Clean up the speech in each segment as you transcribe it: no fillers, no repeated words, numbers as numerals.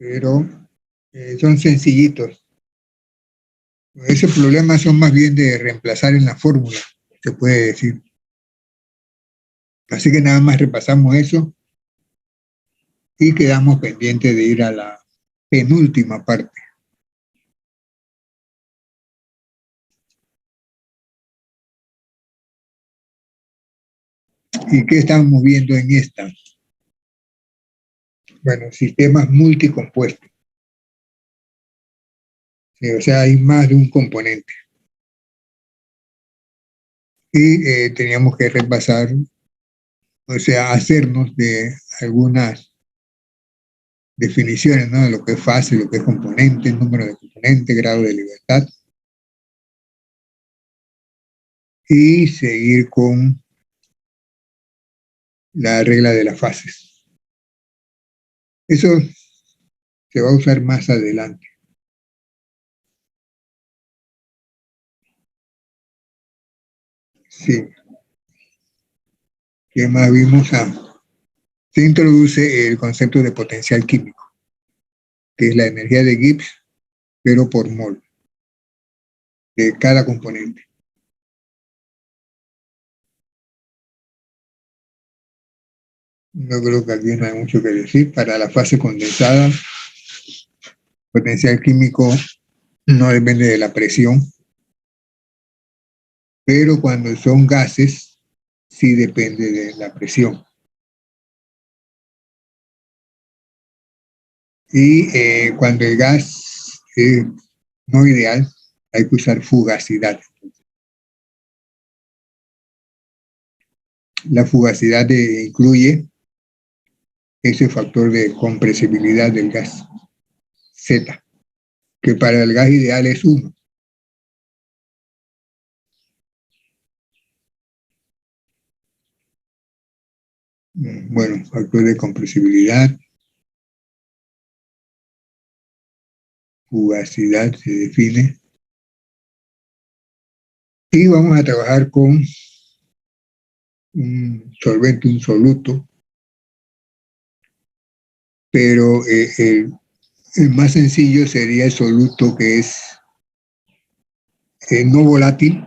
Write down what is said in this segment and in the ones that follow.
pero son sencillitos. Ese problema son más bien de reemplazar en la fórmula, se puede decir. Así que nada más repasamos eso y quedamos pendientes de ir a la penúltima parte. ¿Y qué estamos viendo en esta? Bueno, sistemas multicompuestos. Sí, o sea, hay más de un componente. Y teníamos que repasar, o sea, hacernos de algunas definiciones, ¿no? De lo que es fase, lo que es componente, número de componentes, grado de libertad. Y seguir con la regla de las fases. Eso se va a usar más adelante. Sí. ¿Qué más vimos? Se introduce el concepto de potencial químico, que es la energía de Gibbs, pero por mol, de cada componente. No creo que aquí no hay mucho que decir. Para la fase condensada, potencial químico no depende de la presión, pero cuando son gases, sí depende de la presión. Y cuando el gas es no ideal, hay que usar fugacidad. La fugacidad incluye ese factor de compresibilidad del gas, Z, que para el gas ideal es 1. Bueno, factor de compresibilidad, fugacidad se define. Y vamos a trabajar con un solvente, un soluto, pero el más sencillo sería el soluto que es no volátil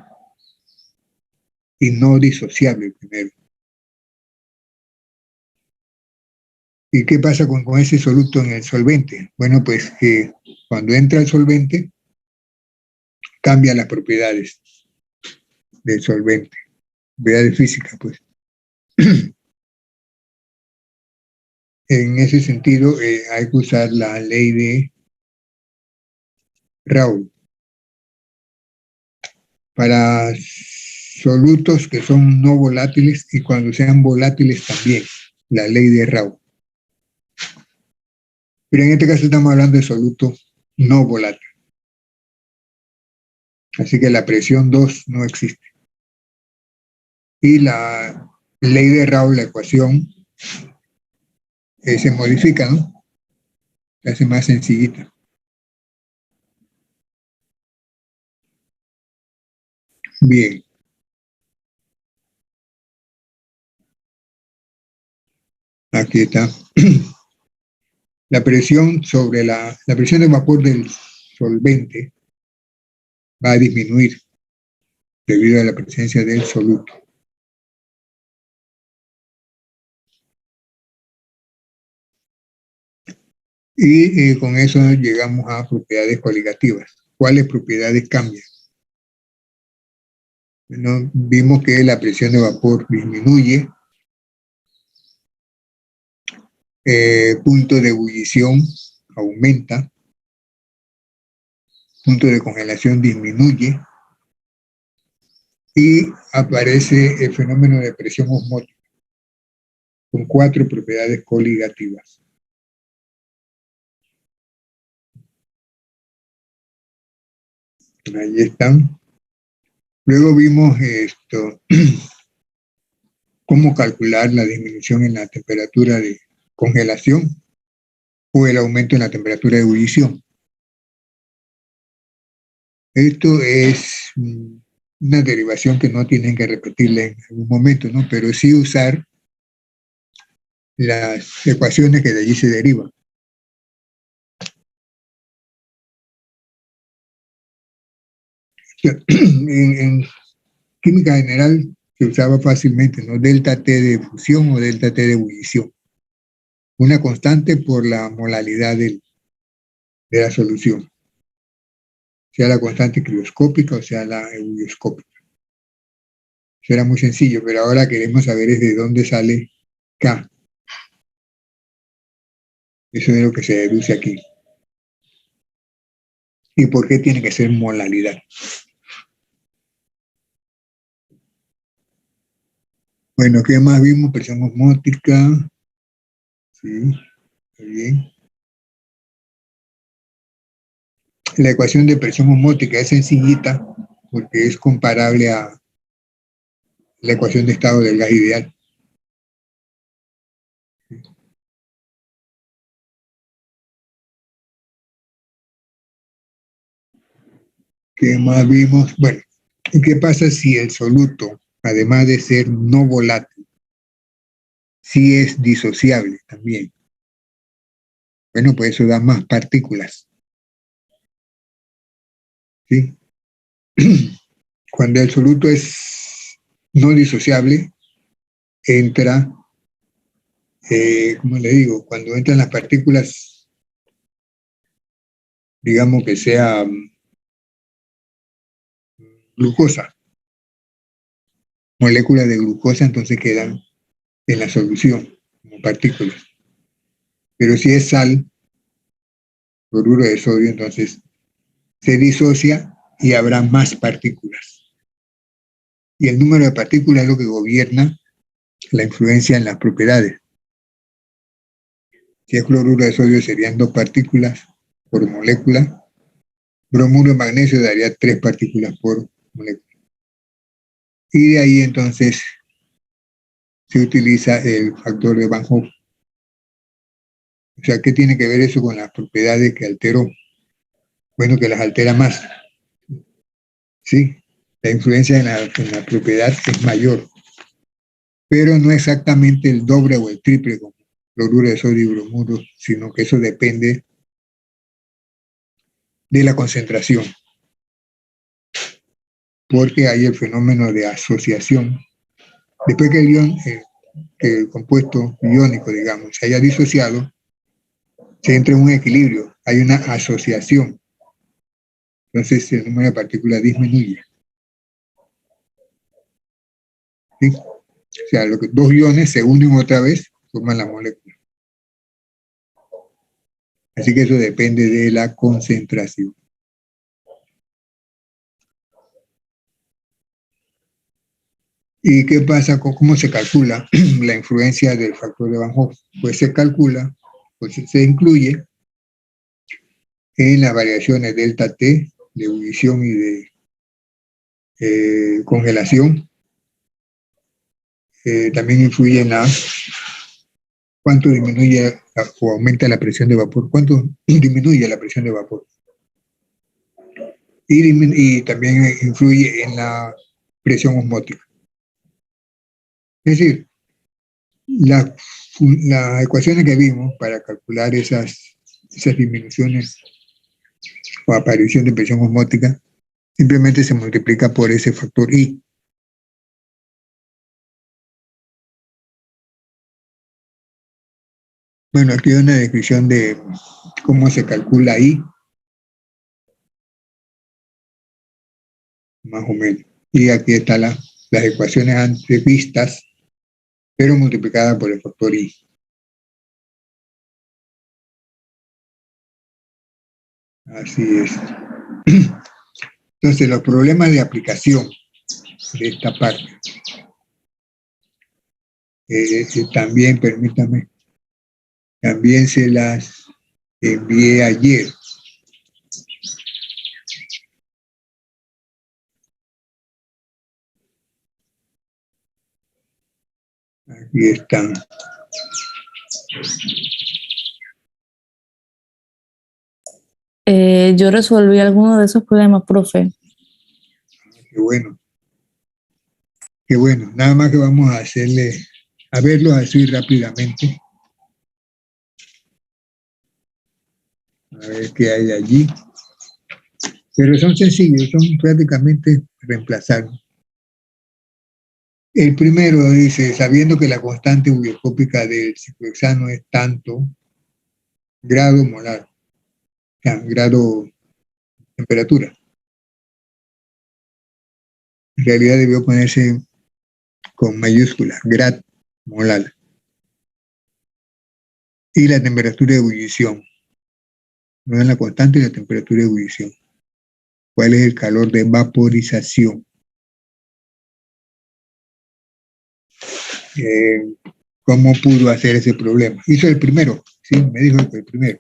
y no disociable primero. ¿Y qué pasa con ese soluto en el solvente? Bueno, pues cuando entra el solvente, cambia las propiedades del solvente, propiedades físicas, pues. En ese sentido, hay que usar la ley de Raoult. Para solutos que son no volátiles y cuando sean volátiles también, la ley de Raoult. Pero en este caso estamos hablando de soluto no volátil. Así que la presión 2 no existe. Y la ley de Raoult, la ecuación, se modifica, ¿no? Se hace más sencillita. Bien. Aquí está. La presión sobre la presión de vapor del solvente va a disminuir debido a la presencia del soluto. Y con eso llegamos a propiedades coligativas. ¿Cuáles propiedades cambian? Bueno, vimos que la presión de vapor disminuye, punto de ebullición aumenta, punto de congelación disminuye y aparece el fenómeno de presión osmótica con 4 propiedades coligativas. Ahí están. Luego vimos cómo calcular la disminución en la temperatura de congelación o el aumento en la temperatura de ebullición. Esto es una derivación que no tienen que repetirla en algún momento, ¿no? Pero sí usar las ecuaciones que de allí se derivan. En química general se usaba fácilmente, ¿no? Delta T de fusión o delta T de ebullición. Una constante por la molaridad de la solución, sea la constante crioscópica o sea la ebullioscópica. Eso era muy sencillo, pero ahora queremos saber es de dónde sale K. Eso es lo que se deduce aquí. ¿Y por qué tiene que ser molaridad? Bueno, ¿qué más vimos? Presión osmótica. Sí, está bien. La ecuación de presión osmótica es sencillita porque es comparable a la ecuación de estado del gas ideal. ¿Qué más vimos? Bueno, ¿y qué pasa si el soluto, además de ser no volátil, sí es disociable también? Bueno, pues eso da más partículas, ¿sí? Cuando el soluto es no disociable, entra, ¿cómo le digo? Cuando entran las partículas, digamos que sea glucosa, moléculas de glucosa, entonces quedan en la solución como partículas. Pero si es sal, cloruro de sodio, entonces se disocia y habrá más partículas. Y el número de partículas es lo que gobierna la influencia en las propiedades. Si es cloruro de sodio serían 2 partículas por molécula. Bromuro de magnesio daría 3 partículas por molécula. Y de ahí entonces se utiliza el factor de Van Hoff. O sea, ¿qué tiene que ver eso con las propiedades que alteró? Bueno, que las altera más. Sí, la influencia en la propiedad es mayor, pero no exactamente el doble o el triple como cloruro de sodio y bromuro, sino que eso depende de la concentración, porque hay el fenómeno de asociación. Después que que el compuesto iónico, digamos, se haya disociado, se entra en un equilibrio, hay una asociación. Entonces el número de partículas disminuye. ¿Sí? O sea, dos iones se unen otra vez, forman la molécula. Así que eso depende de la concentración. ¿Y qué pasa con cómo se calcula la influencia del factor de Van Hoff? Pues se calcula, pues se incluye en las variaciones delta T de ebullición y de congelación. También influye en cuánto disminuye o aumenta la presión de vapor, cuánto disminuye la presión de vapor. Y también influye en la presión osmótica. Es decir, las ecuaciones que vimos para calcular esas disminuciones o aparición de presión osmótica simplemente se multiplica por ese factor I. Bueno, aquí hay una descripción de cómo se calcula I, más o menos. Y aquí están las ecuaciones antes vistas, pero multiplicadas por el factor I. Así es. Entonces, los problemas de aplicación de esta parte, también, permítame, también se las envié ayer. Aquí están. Yo resolví alguno de esos problemas, profe. Qué bueno. Qué bueno. Nada más que vamos a verlos así rápidamente. A ver qué hay allí. pero son sencillos, son prácticamente reemplazables. El primero dice, sabiendo que la constante hubioscópica del ciclohexano es tanto grado molar, o sea, grado temperatura. En realidad debió ponerse con mayúsculas, grad molar. Y la temperatura de ebullición. No es la constante y la temperatura de ebullición. ¿Cuál es el calor de vaporización? ¿Cómo pudo hacer ese problema? Hizo el primero, sí, me dijo el primero.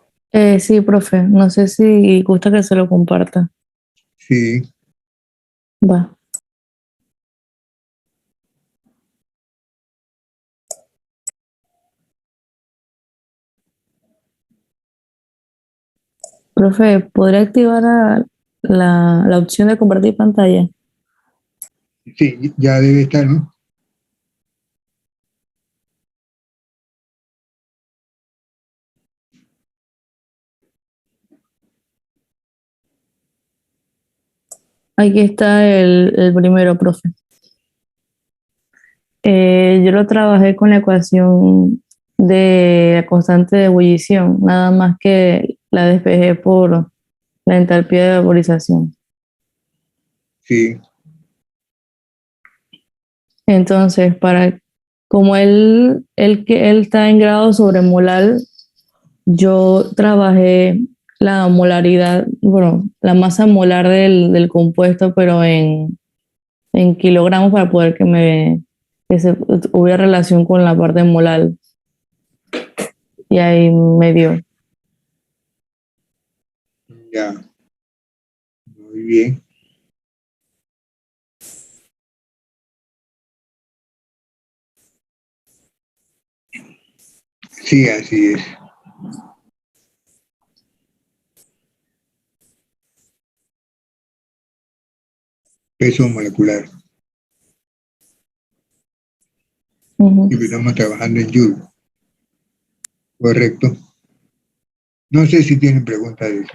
Sí, profe, no sé si gusta que se lo comparta. Sí, Va. Profe, ¿podría activar la opción de compartir pantalla? sí, ya debe estar, ¿no? Aquí está el primero, profe. Yo lo trabajé con la ecuación de la constante de ebullición, nada más que la despejé por la entalpía de vaporización. Sí, Entonces, como él está en grado sobremolar, yo trabajé la molaridad, bueno, la masa molar del compuesto, pero en kilogramos para poder que se hubiera relación con la parte molar. Y ahí me dio. ya, muy bien. Sí, así es. Peso molecular. Y estamos trabajando en Joule. Correcto. No sé si tienen preguntas de eso.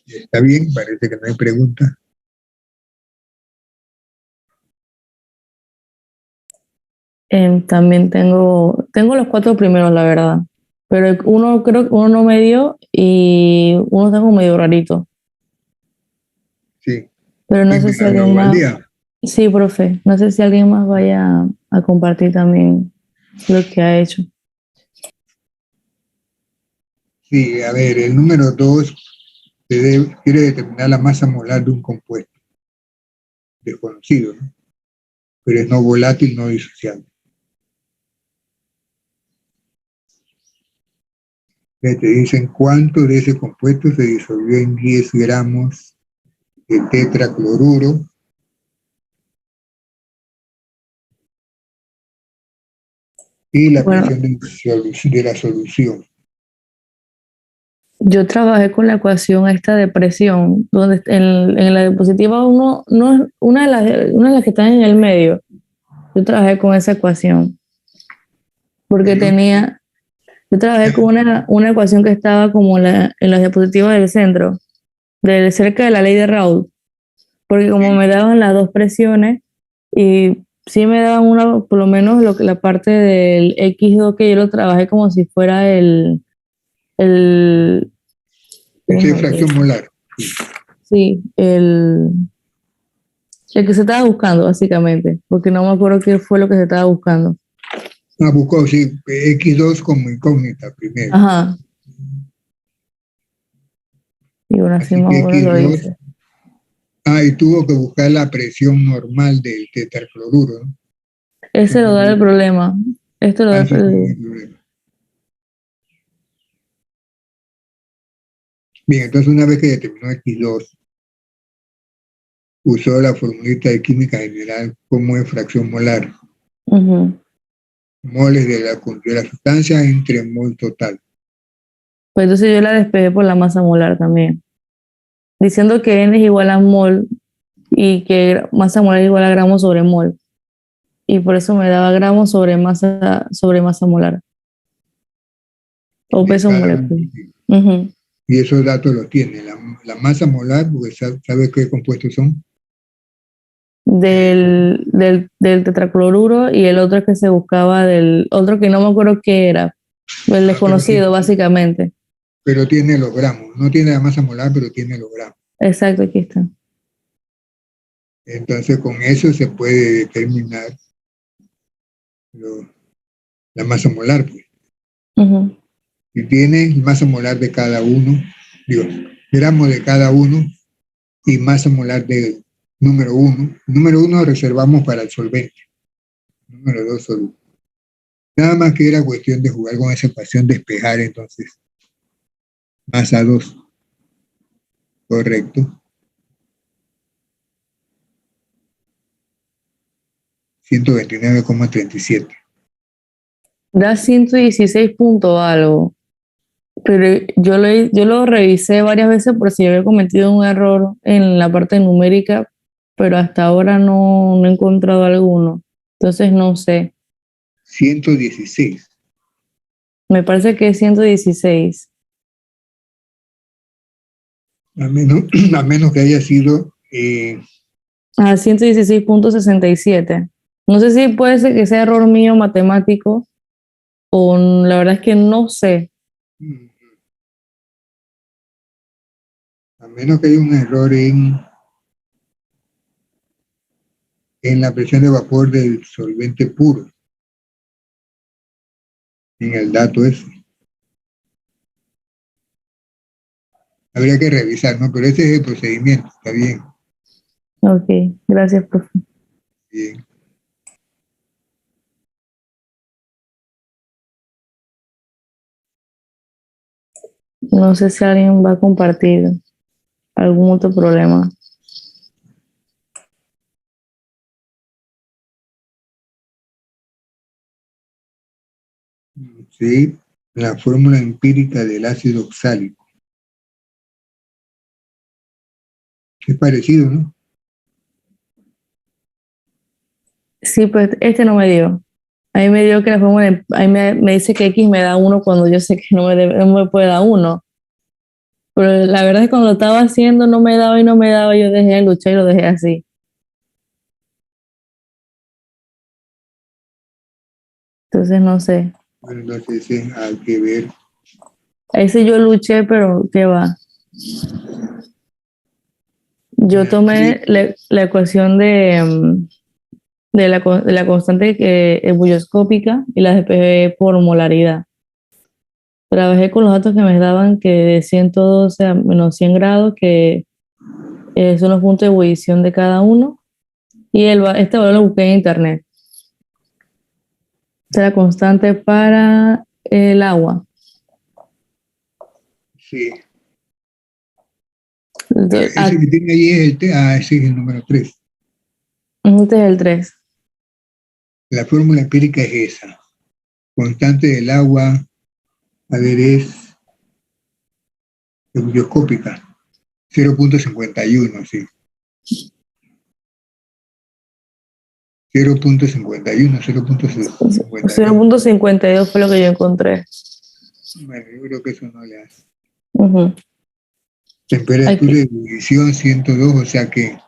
Está bien, parece que no hay preguntas. También tengo los cuatro primeros, la verdad. Pero uno creo que uno no me dio y uno está como medio rarito. Sí. Pero no sé si alguien más. Día. Sí, profe. No sé si alguien más vaya a compartir también lo que ha hecho. Sí, a ver, el número 2 quiere determinar la masa molar de un compuesto desconocido, ¿no? Pero es no volátil, no disociable. Te dicen cuánto de ese compuesto se disolvió en 10 gramos de tetracloruro y la Bueno, presión de la solución. yo trabajé con la ecuación esta de presión, donde en la diapositiva uno, no es una de las que están en el medio. Yo trabajé con esa ecuación, porque yo trabajé con una ecuación que estaba como en las diapositivas del centro, cerca de la ley de Raoult, porque como me daban las dos presiones y sí me daban por lo menos la parte del X2 que yo lo trabajé como si fuera el, Esa es fracción molar. sí, el que se estaba buscando, básicamente, porque no me acuerdo qué fue lo que se estaba buscando. Buscó, sí, X2 como incógnita primero. Ajá. Y bueno, así Así más que o menos lo X2, hice. y tuvo que buscar la presión normal del tetracloruro, ¿no? Ese lo da el problema. Esto lo da Ese es el problema. Bien, entonces una vez que determinó X2, usó la formulita de química general como en fracción molar. Moles de la sustancia entre mol total. Pues entonces yo la despejé por la masa molar también, diciendo que N es igual a mol y que masa molar igual a gramos sobre mol. Y por eso me daba gramos sobre masa molar. O de peso cada molecular. uno. Ujú. Y esos datos los tiene. La masa molar, porque sabe qué compuestos son. Del tetracloruro, y el otro que se buscaba del otro que no me acuerdo qué era, el desconocido básicamente. Pero tiene los gramos. No tiene la masa molar, pero tiene los gramos. Exacto, aquí está. Entonces con eso se puede determinar la masa molar, pues. Ujú. Y tiene masa molar de cada uno, digo, gramos de cada uno y masa molar del número uno. El número uno reservamos para el solvente. Número dos, soluble. Nada más que era cuestión de jugar con esa ecuación, despejar entonces. Masa 2, correcto. 129,37. Da 116 punto algo. Pero yo lo revisé varias veces por si había cometido un error en la parte numérica, pero hasta ahora no he encontrado alguno. Entonces no sé. 116. Me parece que es 116. A menos que haya sido, 116,67. No sé si puede ser que sea error mío matemático o la verdad es que no sé. a menos que haya un error en la presión de vapor del solvente puro, en el dato ese. Habría que revisar, ¿no? Pero ese es el procedimiento, está bien, Ok, gracias, profe. bien. No sé si alguien va a compartir algún otro problema. Sí, la fórmula empírica del ácido oxálico. Es parecido, ¿no? Sí, pues este no me dio. Ahí me dio que la fórmula, ahí me dice que X me da 1 cuando yo sé que no me puede dar 1. Pero la verdad es que cuando lo estaba haciendo no me daba y no me daba, yo dejé de luchar y lo dejé así. Entonces no sé. Bueno, entonces hay que ver. Ahí sí yo luché, pero ¿qué va? Yo tomé la ecuación de la constante ebullioscópica y la despejé por molaridad. Trabajé con los datos que me daban que de 112 a menos 100 grados, que son los puntos de ebullición de cada uno, y este valor lo busqué en internet. Esta es la constante para el agua. Sí. Entonces, Ese que tiene ahí es ese es el número 3. este es el 3. La fórmula empírica es esa. Constante del agua, a ver, es ebullioscópica, 0,51, sí. 0,51, 0,52. 0,52 fue lo que yo encontré. Bueno, yo creo que eso no le hace. Uh-huh. Temperatura de ebullición 102, o sea que,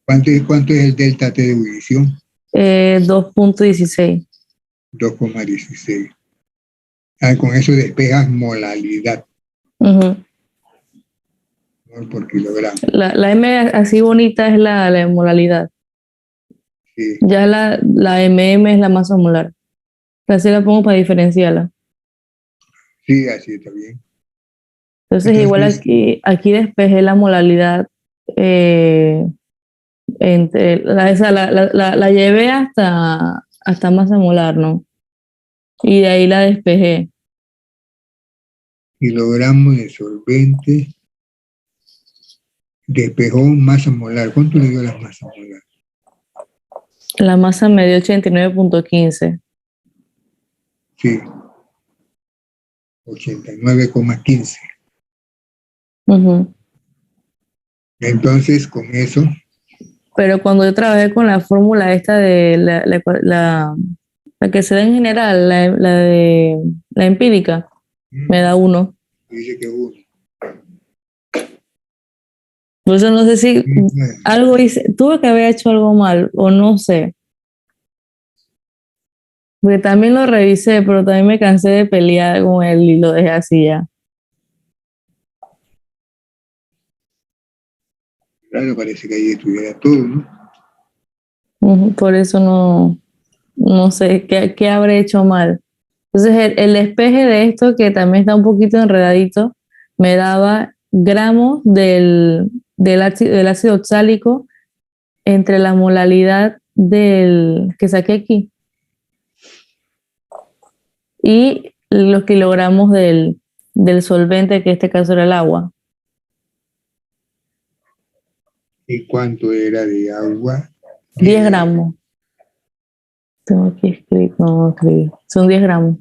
¿cuánto es el delta T de ebullición? 2,16. 2,16. Con eso despejas molalidad, Uh-huh. ¿no? Por kilogramo. La M así bonita es la molalidad. Sí. Ya la MM es la masa molar. Así la pongo para diferenciarla. Sí, así está bien. Entonces igual aquí despejé la molalidad, la llevé hasta masa molar, ¿no? Y de ahí la despejé. Kilogramos de solvente, despejó masa molar. ¿Cuánto le dio la masa molar? La masa me dio 89,15. Sí, 89,15. Uh-huh. Entonces, con eso, Pero cuando yo trabajé con la fórmula esta de la que se da en general, la de la empírica, me da 1. dice que uno. Por eso no sé si algo hice, tuve que haber hecho algo mal o no sé. Porque también lo revisé, pero también me cansé de pelear con él y lo dejé así ya. Claro, parece que ahí estuviera todo, ¿no? Por eso no sé qué habré hecho mal. Entonces el despeje de esto, que también está un poquito enredadito, me daba gramos del ácido oxálico entre la molalidad del que saqué aquí y los kilogramos del solvente, que en este caso era el agua. ¿Y cuánto era de agua? 10 gramos. Tengo aquí escrito, no escribí. Son 10 gramos.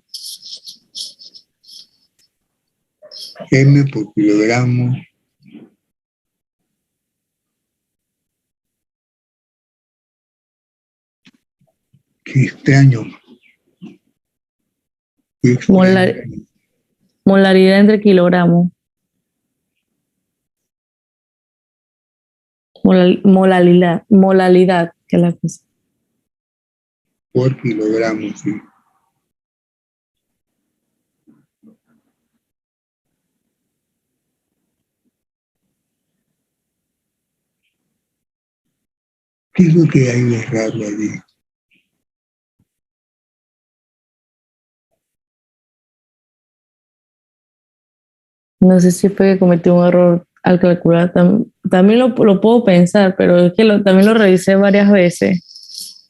M por kilogramo. Qué extraño. Qué extraño. Molar, molaridad entre kilogramos. Molalidad, que es la cosa. Por kilogramo, sí. ¿Qué es lo que hay de raro allí? No sé si fue que cometí un error al calcular. También lo puedo pensar, pero es que también lo revisé varias veces.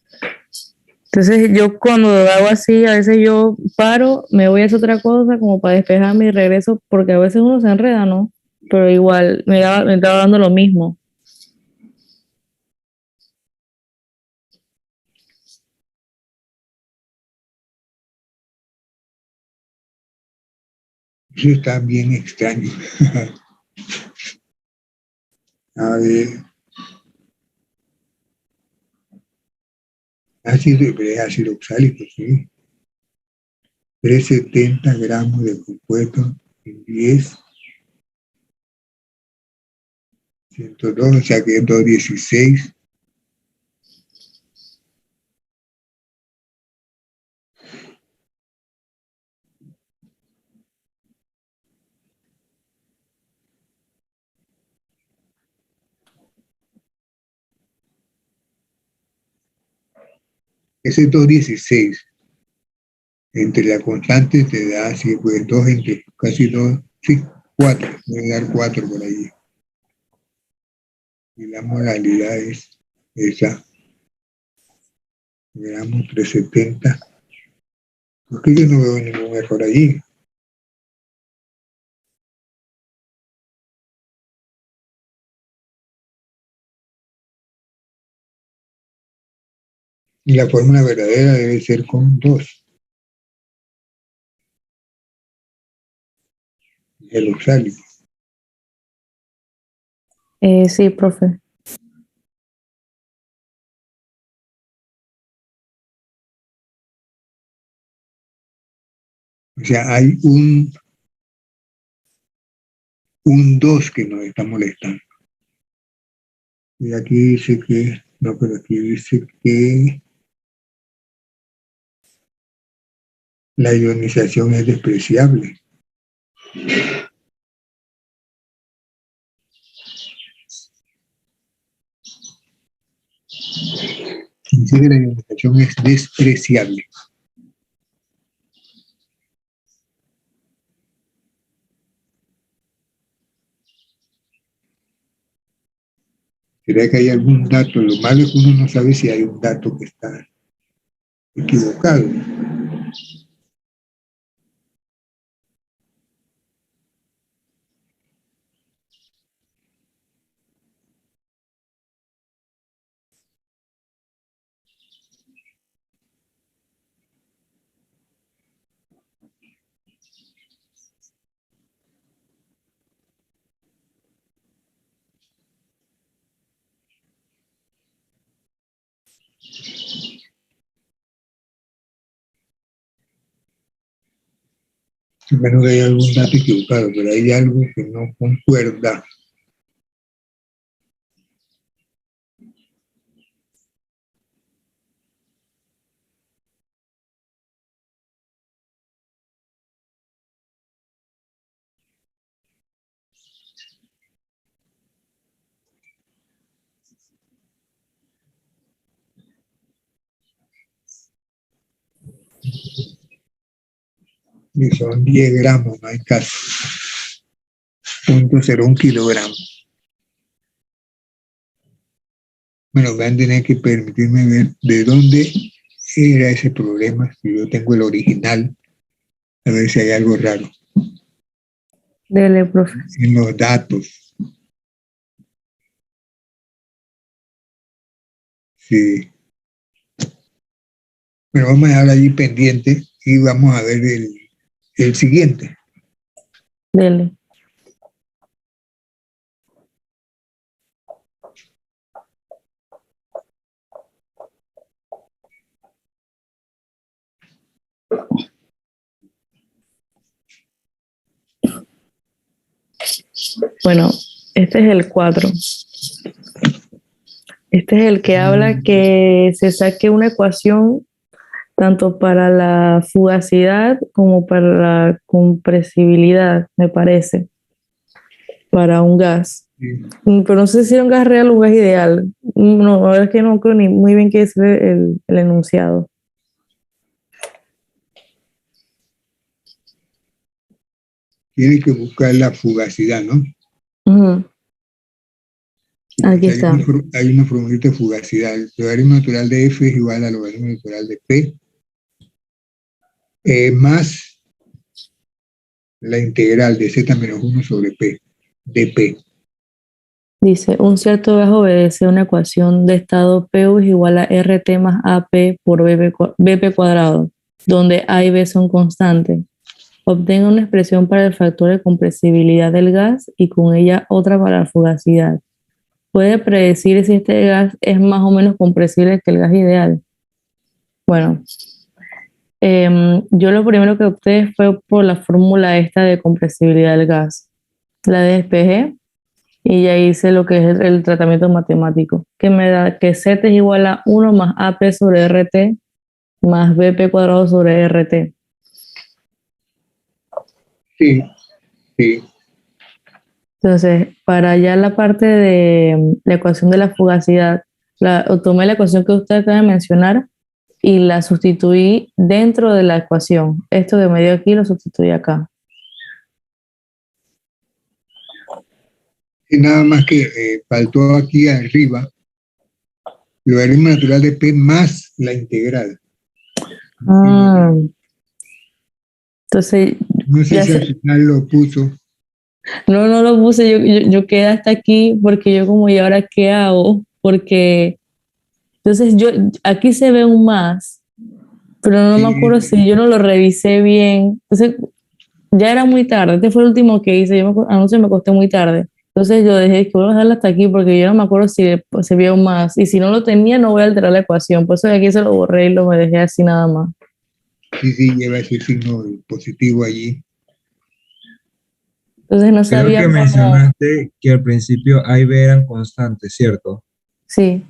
Entonces yo cuando hago así, a veces yo paro, me voy a hacer otra cosa como para despejarme y regreso, porque a veces uno se enreda, ¿no? Pero igual me estaba dando lo mismo. Eso está bien extraño. A ver, ácido oxálico, sí. 370 gramos de compuesto en 10, 102, o sea que es 216. Ese es 216. Entre la constante te da, así pues 2 entre casi 2, sí, 4, puede dar 4 por ahí. Y la modalidad es esa, gramos 370. Porque yo no veo ningún error allí. Y la fórmula verdadera debe ser con 2, el oxálico. Sí, profe. O sea, hay un 2 que nos está molestando. Y aquí dice que, no, pero aquí dice que la ionización es despreciable. Dice que la ionización es despreciable. ¿Será que hay algún dato? Lo malo es que uno no sabe si hay un dato que está equivocado. menos que hay algún dato equivocado, pero hay algo que no concuerda. Y son 10 gramos, no hay caso. 0.01 kilogramo. Bueno, van a tener que permitirme ver de dónde era ese problema, si yo tengo el original, a ver si hay algo raro Dele, profe. en los datos. Sí. Bueno, vamos a dejar allí pendiente y vamos a ver el siguiente. Dele. Bueno, este es el 4. Este es el que habla que se saque una ecuación tanto para la fugacidad como para la compresibilidad, me parece, para un gas. Sí. Pero no sé si era un gas real o un gas ideal. No, la verdad es que no creo ni muy bien qué es el enunciado. Tiene que buscar la fugacidad, ¿no? Uh-huh. Aquí Hay está. una formulita de fugacidad. El logaritmo natural de F es igual al logaritmo natural de P, más la integral de Z menos 1 sobre P, de P. Dice, un cierto gas obedece a una ecuación de estado PU es igual a RT más AP por BP cuadrado, donde A y B son constantes. Obtenga una expresión para el factor de compresibilidad del gas y con ella otra para la fugacidad. Puede predecir si este gas es más o menos compresible que el gas ideal. Bueno, yo lo primero que opté fue por la fórmula esta de compresibilidad del gas. La despejé y ya hice lo que es el tratamiento matemático, que me da que Z es igual a 1 más AP sobre RT más BP cuadrado sobre RT. Sí, sí. Entonces, para ya la parte de la ecuación de la fugacidad, tomé la ecuación que usted acaba de mencionar y la sustituí dentro de la ecuación. Esto que me dio aquí lo sustituí acá. Y nada más que faltó aquí arriba el logaritmo natural de P más la integral. Ah, entonces, No sé ya si al sé. final lo puso. No lo puse, yo quedé hasta aquí porque yo como, ¿y ahora qué hago? Porque, entonces aquí se ve un más, pero no me acuerdo si yo no lo revisé bien. Entonces, ya era muy tarde, este fue el último que hice, anoche me acosté muy tarde. Entonces yo dejé que voy a dejarlo hasta aquí porque yo no me acuerdo si se vio un más. Y si no lo tenía, no voy a alterar la ecuación. Por eso de aquí se lo borré y lo me dejé así nada más. Sí, lleva ese signo positivo allí. Entonces no Creo sabía que cómo. mencionaste que al principio A y B eran constantes, ¿cierto? Sí.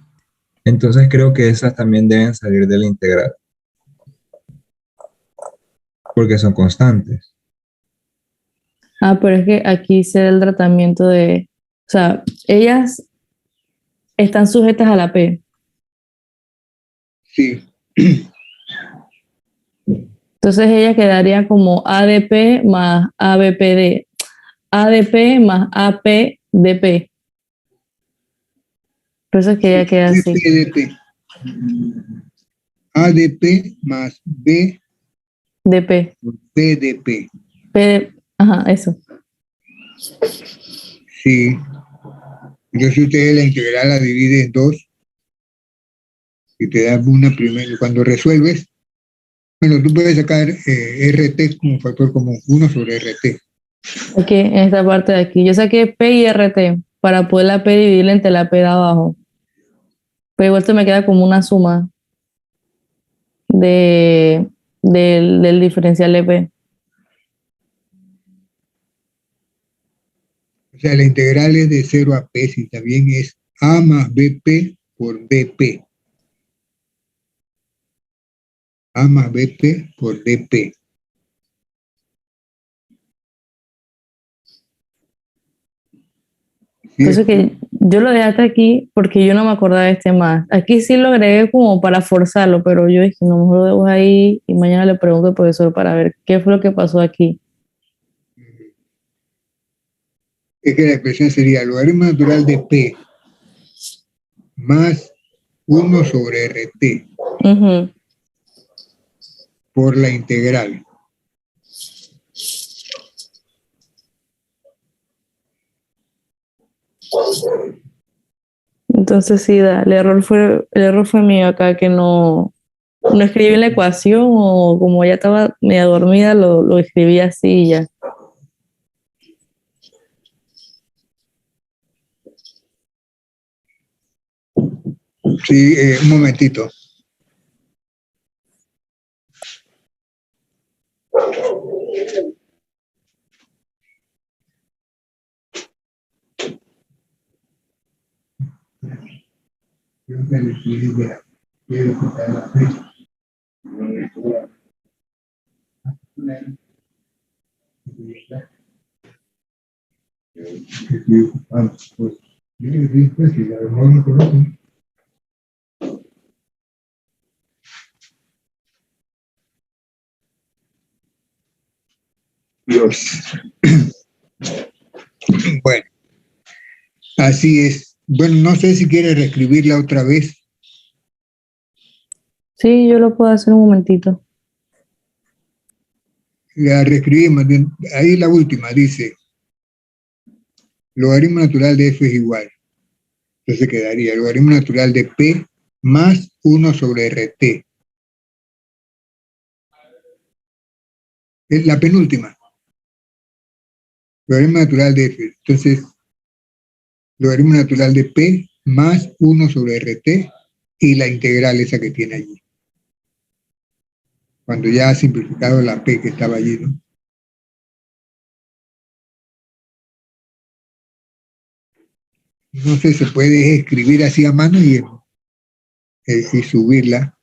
Entonces creo que esas también deben salir de la integral, porque son constantes. Ah, pero es que aquí se da el tratamiento de. O sea, ellas están sujetas a la P. Sí, Entonces ella quedaría como ADP más ABPD. ADP más APDP. Por eso es que ella queda así. PDP. ADP más B DP. por PDP. Ajá, eso. Sí. Entonces usted la integral la divide en dos y te da una primera. Cuando resuelves, bueno, tú puedes sacar RT como factor común, 1 sobre RT. Aquí, en esta parte de aquí. Yo saqué P y RT para poder la P dividirla entre la P de abajo. Pero igual se me queda como una suma de, del diferencial de P. sea, la integral es de 0 a P, si también es A más BP por BP. A más BP por BP. ¿Sí? Por eso que yo lo dejé hasta aquí porque yo no me acordaba de este más. Aquí sí lo agregué como para forzarlo, pero yo dije, no, mejor lo dejo ahí y mañana le pregunto al profesor para ver qué fue lo que pasó aquí. Es que la expresión sería logaritmo natural de P más 1 sobre RT Ujú. por la integral. Entonces sí, el error fue mío acá, que no escribí la ecuación o como ya estaba media dormida, lo escribí así y ya. Sí, un momentito. Creo que le quiero quitar la fecha. Estoy ocupado, pues. Si la memoria no conoce. Dios. Bueno, así es. Bueno, no sé si quiere reescribirla otra vez. Sí, yo lo puedo hacer un momentito. La reescribimos. Ahí la última dice, logaritmo natural de f es igual. Entonces quedaría logaritmo natural de p más 1 sobre rt. Es la penúltima. Logaritmo natural de f. Entonces, logaritmo natural de p más 1 sobre rt y la integral esa que tiene allí. Cuando ya ha simplificado la p que estaba allí, ¿no? No sé, se puede escribir así a mano y subirla.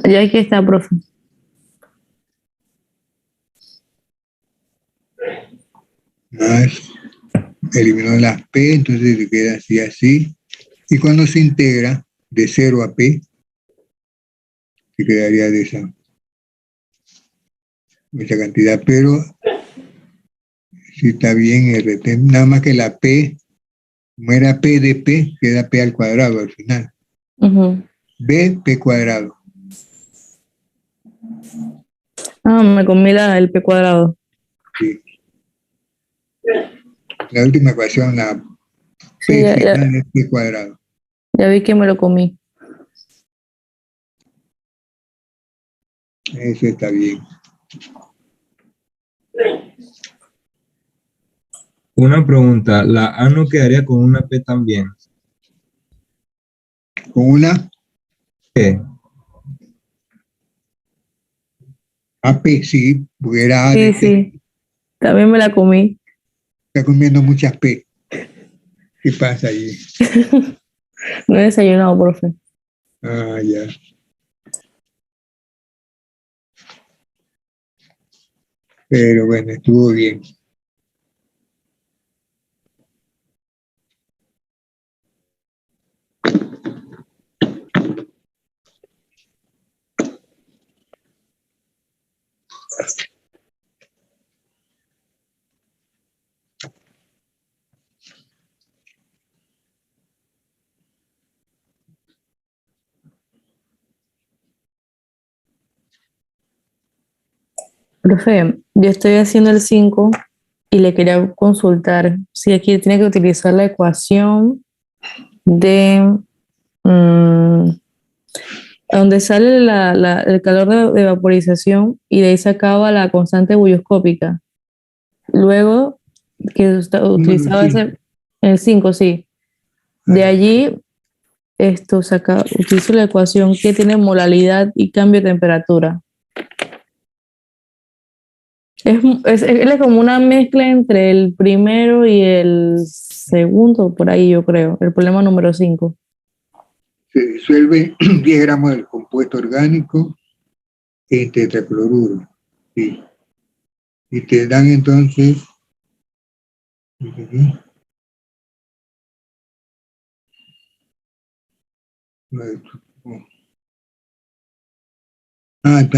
Ya aquí está, profe. Más, eliminó las p, entonces se queda así, así. Y cuando se integra de 0 a p, se quedaría de esa cantidad, pero si está bien RT, nada más que la p, como era p de p, queda p al cuadrado al final. Ujú. B, p cuadrado. Ah, me comí el p cuadrado. Sí. La última ecuación, la Sí, p final es p cuadrado. ya vi que me lo comí. Eso está bien. Una pregunta, ¿la A no quedaría con una P también? Con una, ¿Qué? AP, sí, porque era A Sí, de sí, también me la comí. está comiendo muchas P. ¿Qué pasa ahí? No he desayunado, profe. Ah, ya. Pero bueno, estuvo bien. Profe, yo estoy haciendo el 5 y le quería consultar si aquí tiene que utilizar la ecuación de donde sale el calor de vaporización y de ahí sacaba la constante bulloscópica. Luego que Número utilizaba 5. el 5 sí. De allí utilizo la ecuación que tiene molalidad y cambio de temperatura. Él es como una mezcla entre el primero y el segundo, por ahí yo creo, el problema número 5. Se disuelve 10 gramos del compuesto orgánico en tetracloruro. Sí. Y te dan entonces, te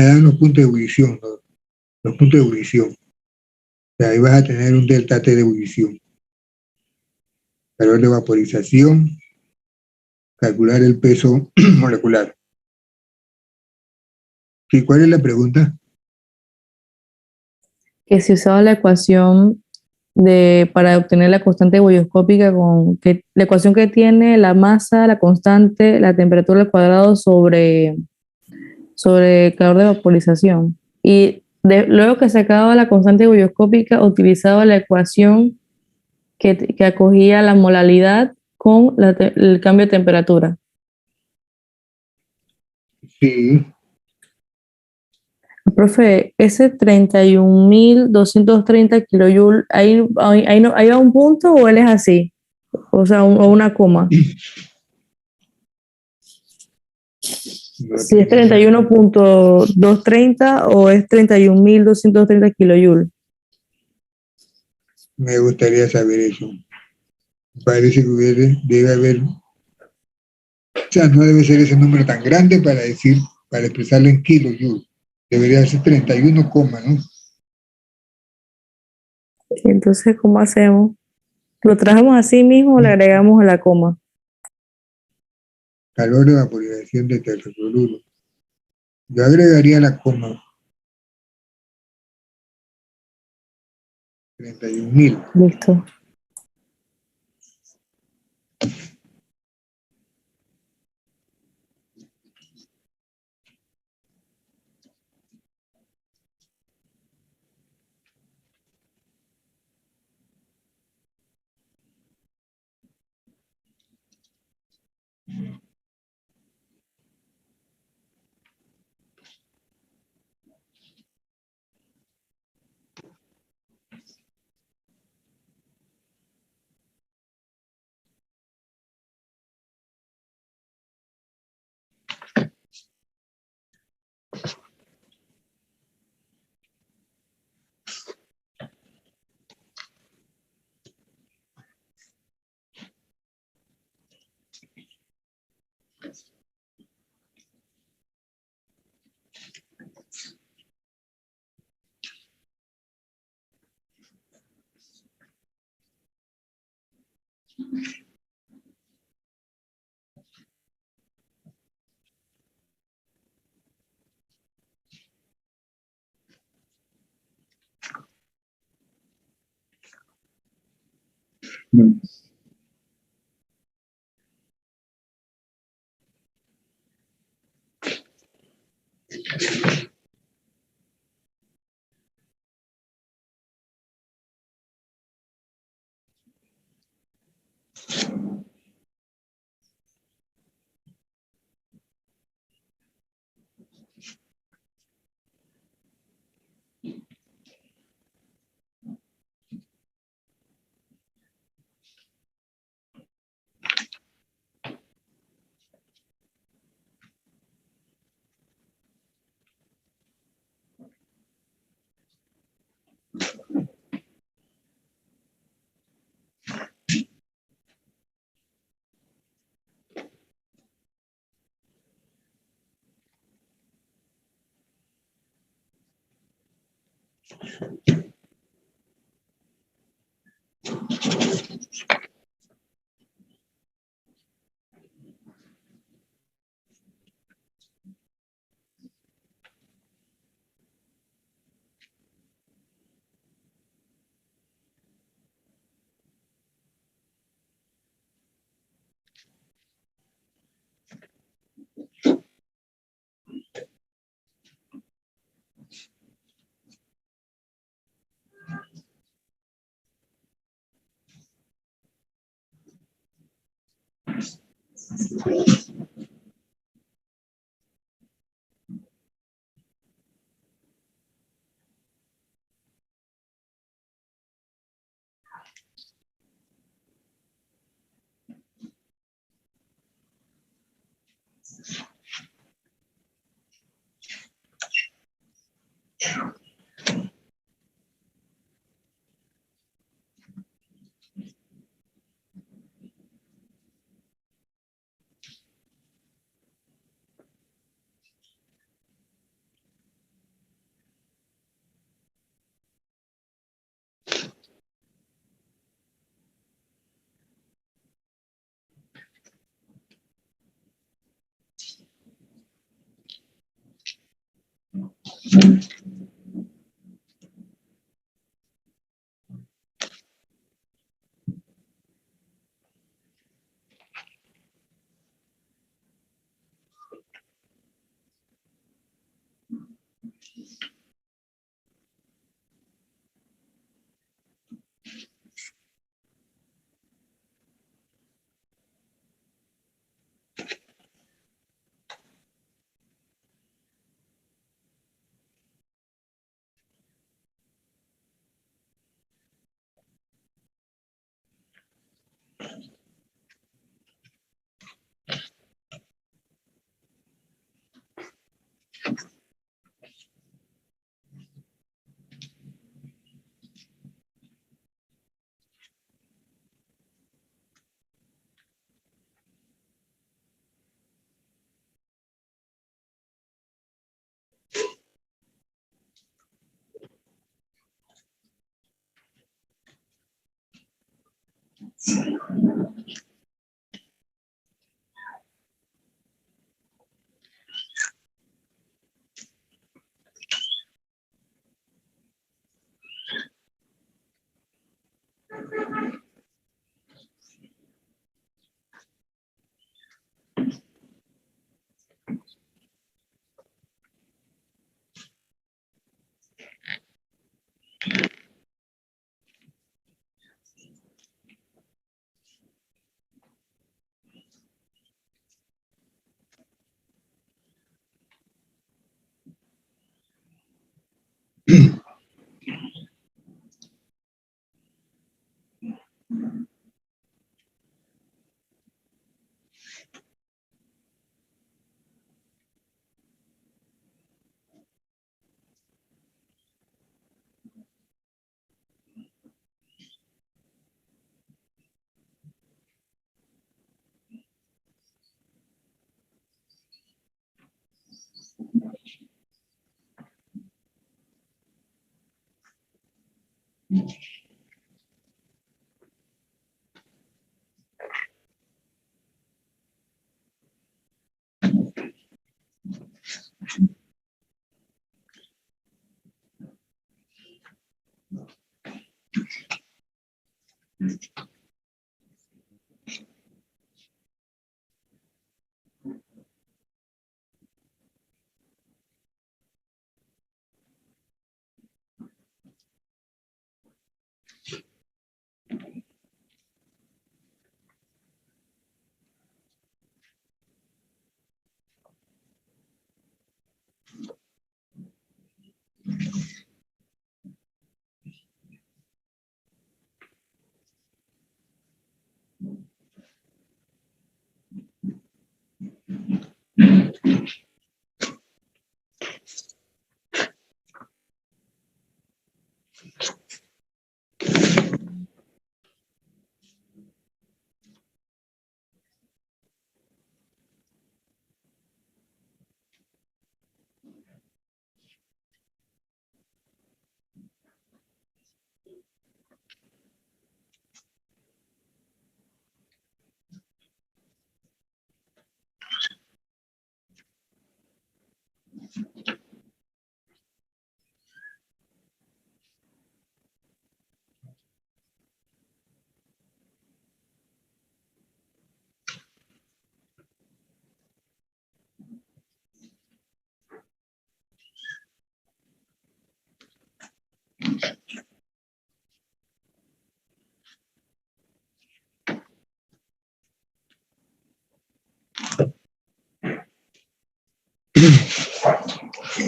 dan los puntos de ebullición, ¿no? Los puntos de ebullición. O sea, ahí vas a tener un delta T de ebullición. Calor de vaporización, calcular el peso molecular. ¿Y cuál es la pregunta? Que si usaba la ecuación para obtener la constante boyoscópica la ecuación que tiene la masa, la constante, la temperatura al cuadrado sobre el calor de vaporización. Y luego que sacaba la constante boyoscópica, utilizaba la ecuación que acogía la molalidad con el cambio de temperatura. Sí, Profe, ese 31.230 kilojoules, ¿ahí va un punto o él es así? O sea, o una coma. no Si es tiene nada. 31.230 o es 31.230 kilojoules. Me gustaría saber eso. Parece que debe haber, o sea, no debe ser ese número tan grande para expresarlo en kilojoules. Debería ser 31, ¿no? Entonces, ¿cómo hacemos? ¿Lo trajamos así mismo o le agregamos a la coma? Calor de vaporización de tetracloruro. Yo agregaría la coma, 31.000. Listo.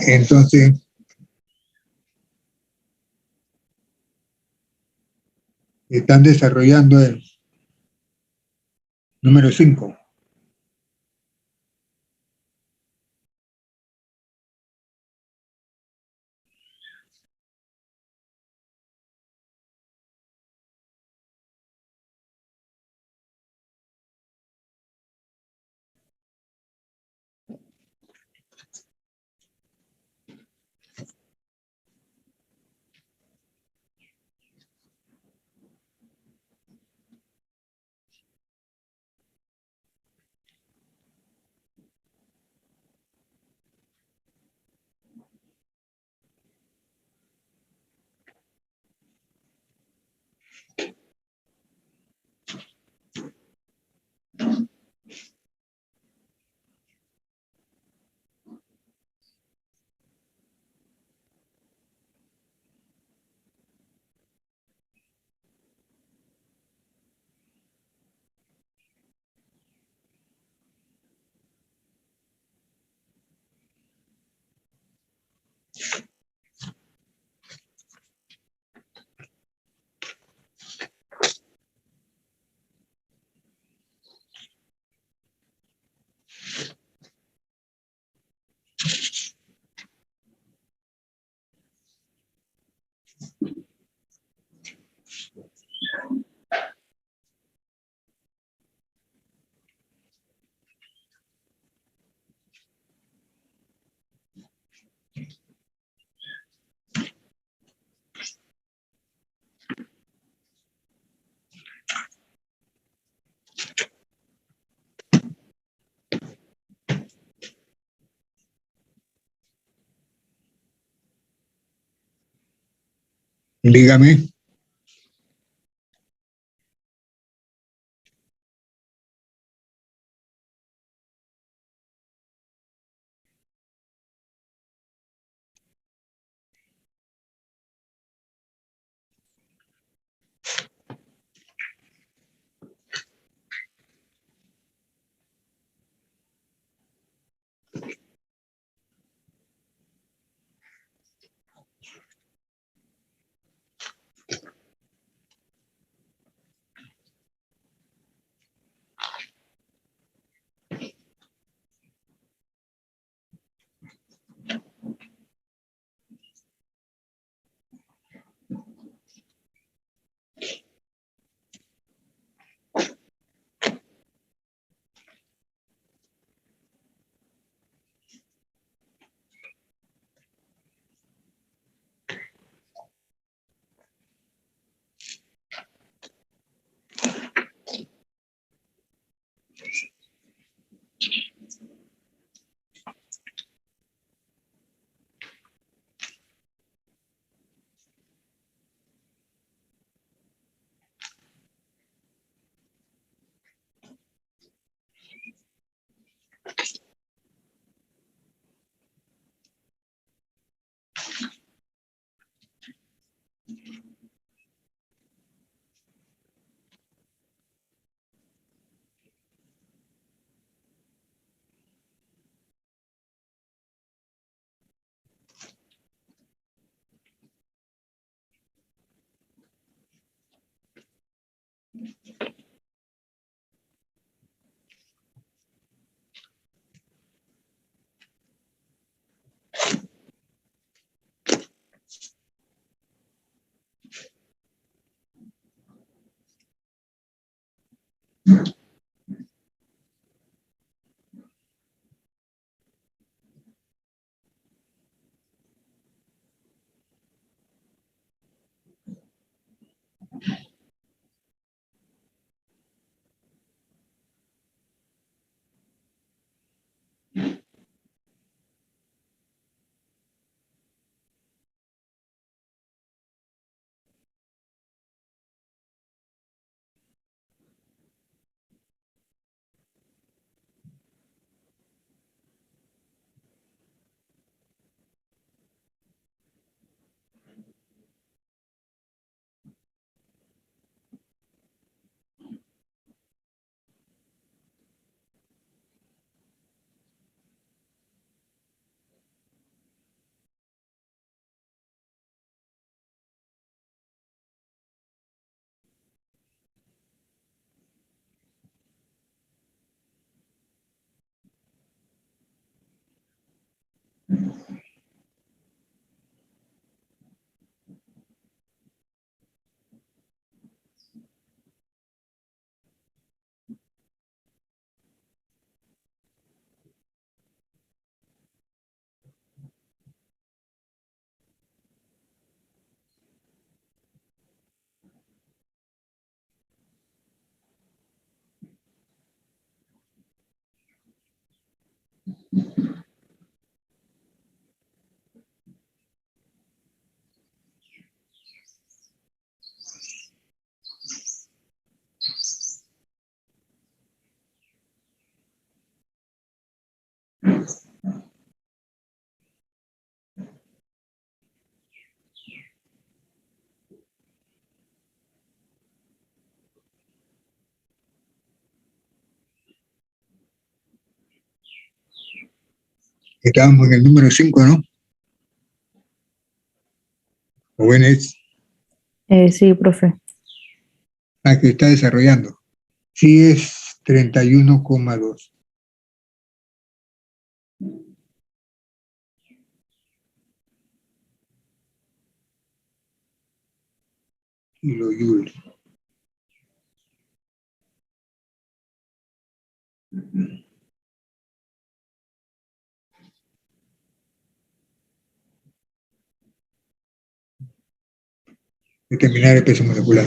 Entonces, están desarrollando el número 5. Dígame. Estábamos en el número 5, ¿no? O bueno, es Sí, profe. la que está desarrollando. Sí, es 31,2 kilojoules. Determinar el peso molecular.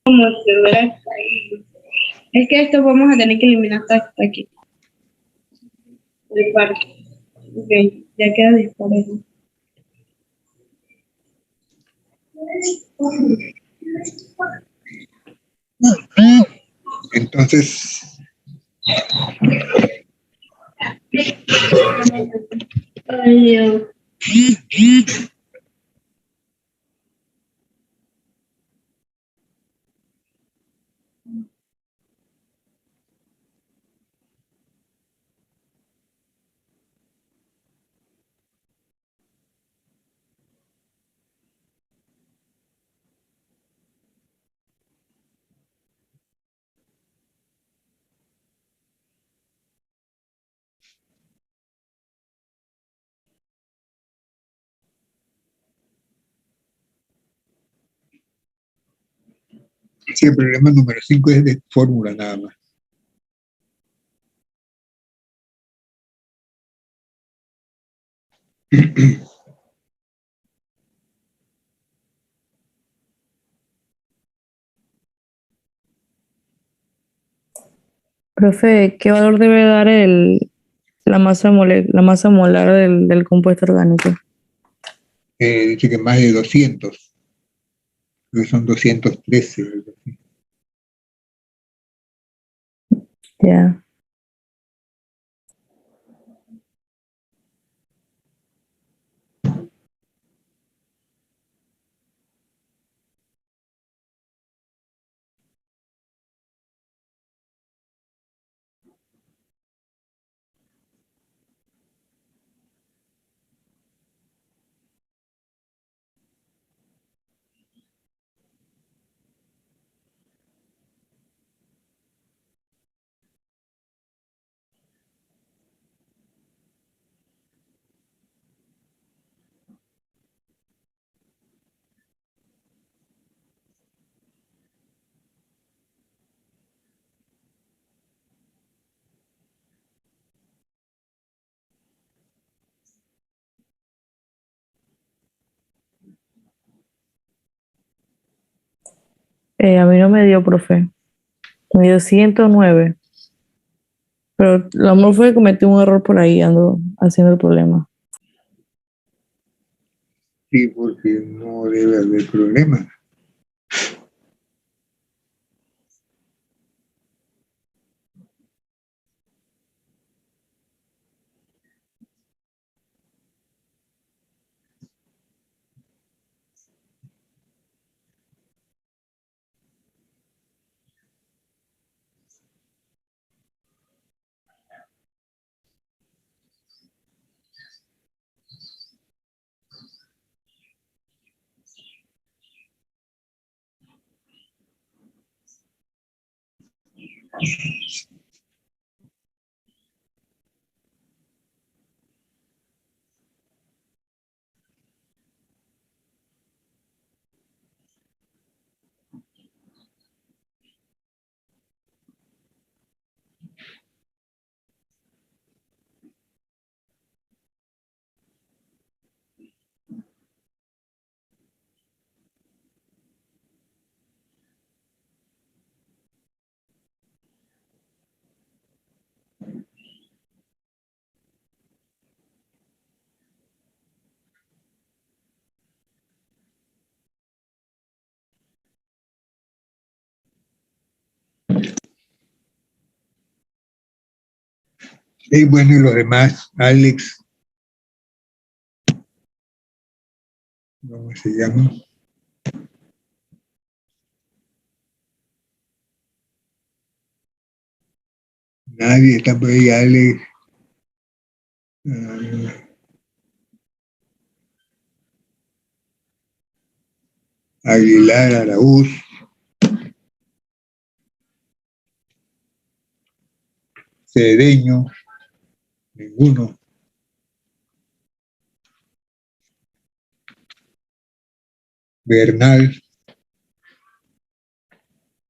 Como si hubiera caído. Es que esto vamos a tener que eliminar hasta aquí. El parque. Ok, ya queda disponible. Entonces, Ay, Dios. sí, el problema número 5 es de fórmula nada más. Profe, ¿qué valor debe dar la masa molar del compuesto orgánico? Dice que más de 200, creo que son 213. Algo así. Ya. A mí no me dio, profe. Me dio 109. Pero lo mejor fue que cometí un error por ahí, ando haciendo el problema. Sí, porque no debe haber problema. Y bueno, y los demás, Alex, ¿cómo se llama? Nadie está por ahí, Alex. Aguilar, Araúz, Cedeño, ninguno. Bernal,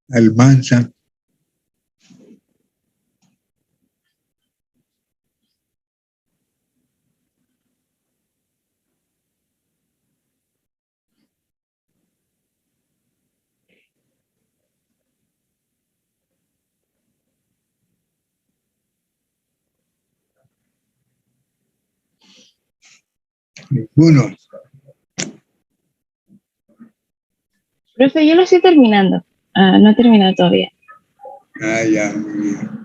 Almanza, ninguno. Profe, yo lo estoy terminando. No he terminado todavía. Ah, ya, muy bien.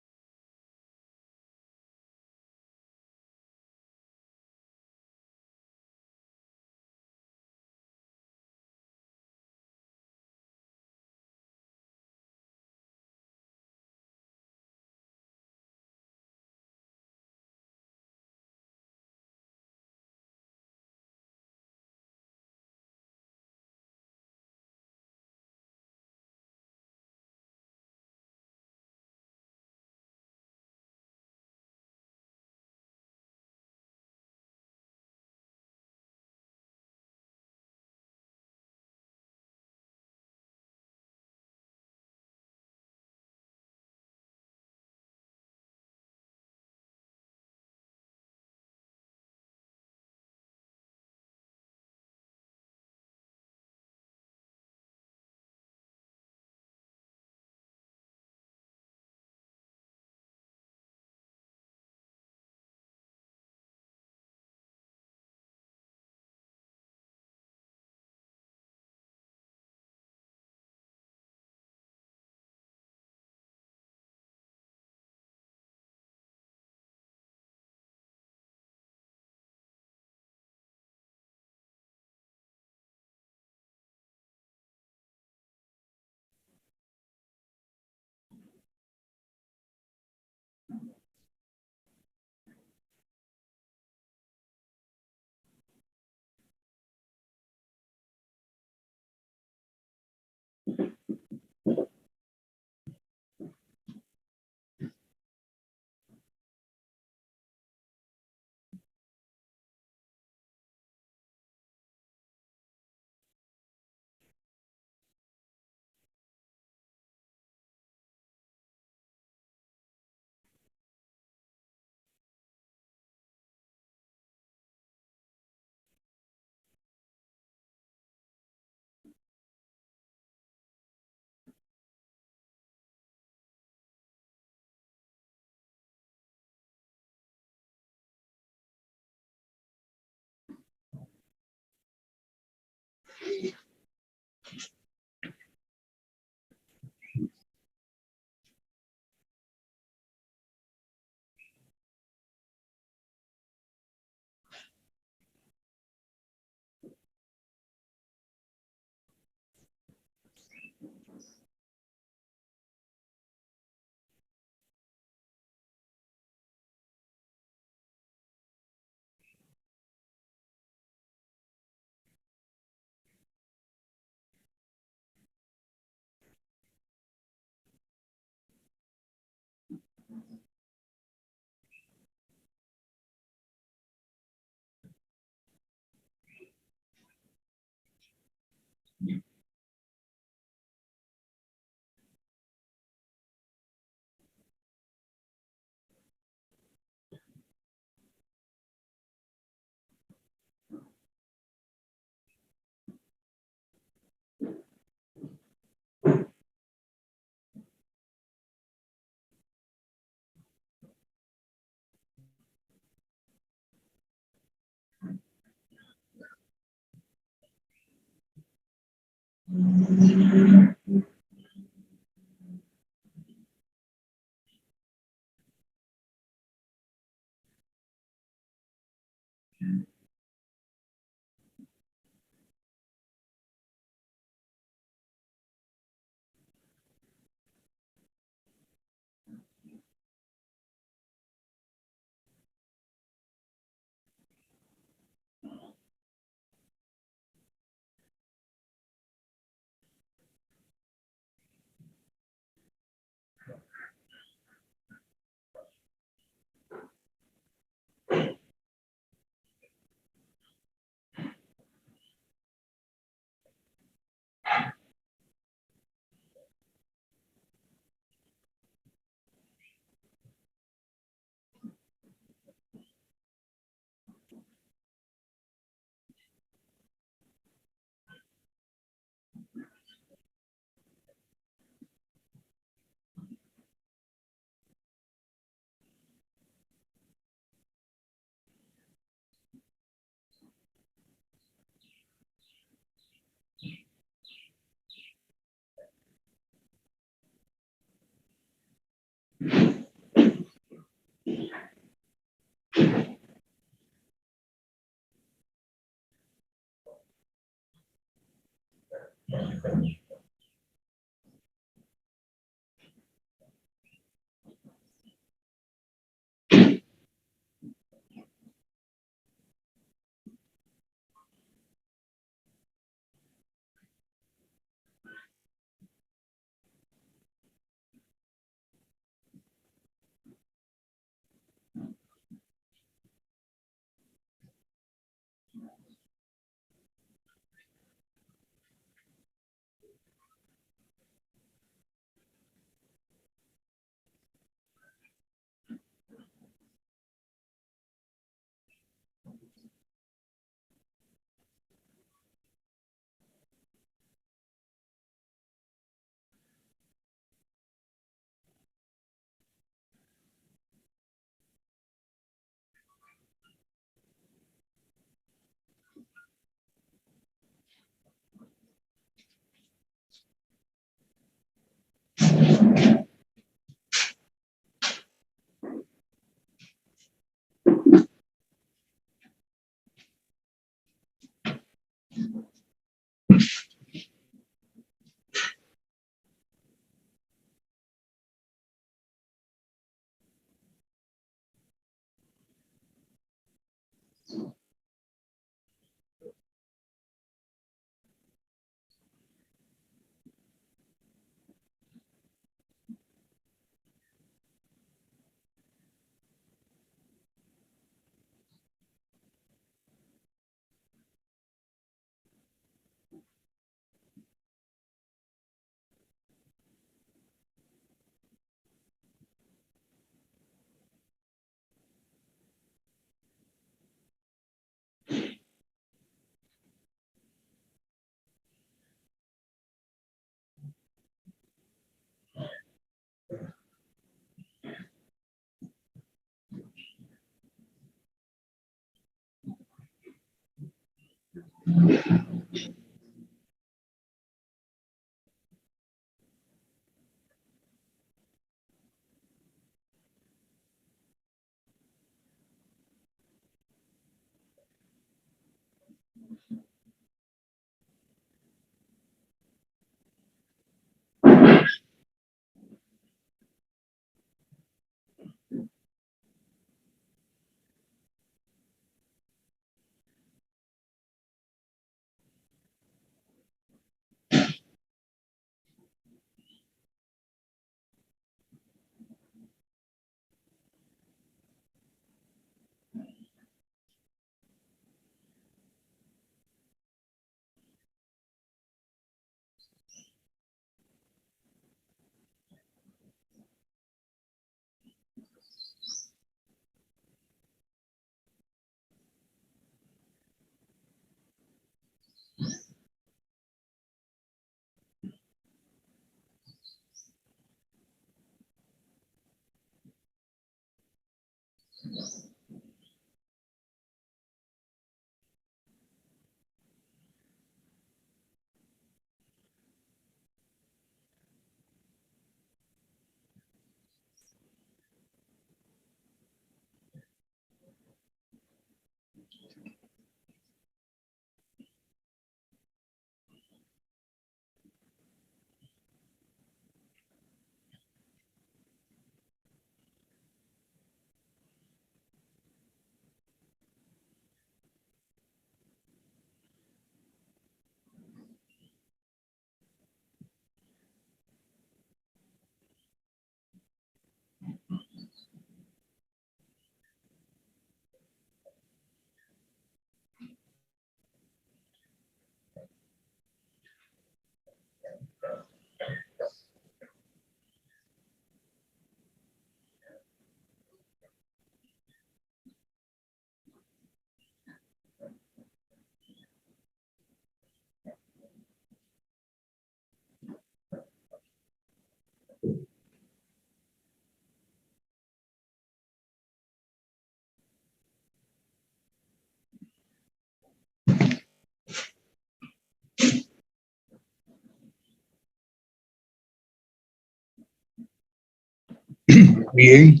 Bien.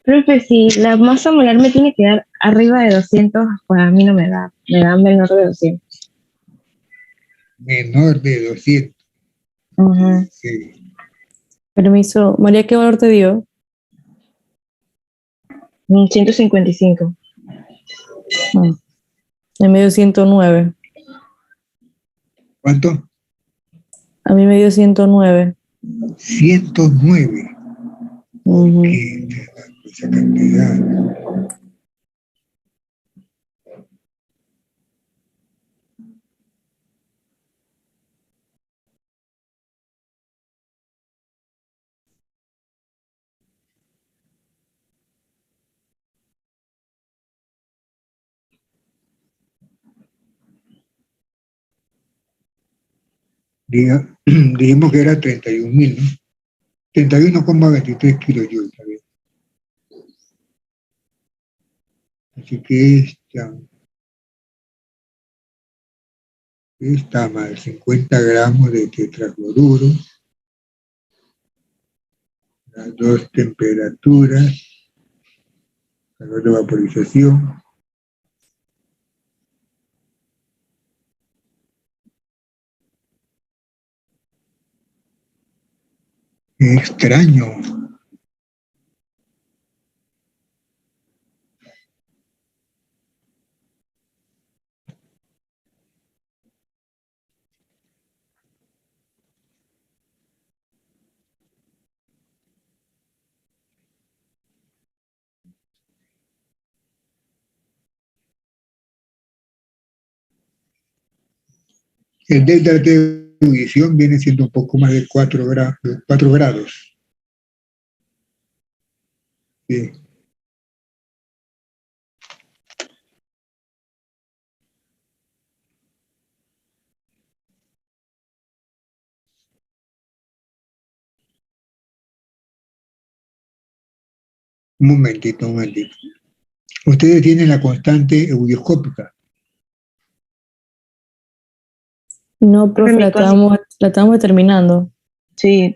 Profe, si la masa molar me tiene que dar arriba de 200, pues a mí no me da, me da menor de 200. Menor de 200. Ujú. Sí. Permiso. María, ¿qué valor te dio? 155. Ah, a mí me dio 109. ¿Cuánto? A mí me dio 109. 109. Ujú. ¿Qué esa cantidad? Dijimos que era 31.000, ¿no? 31,23 kilojoules. ¿Sabes? Así que está mal. 50 gramos de tetracloruro, las dos temperaturas, calor de vaporización. Qué extraño. El delta T de ebullición viene siendo un poco más de 4 grados. Sí. Un momentito, un momentito. Ustedes tienen la constante ebullioscópica. No, profe, la estamos determinando. Sí,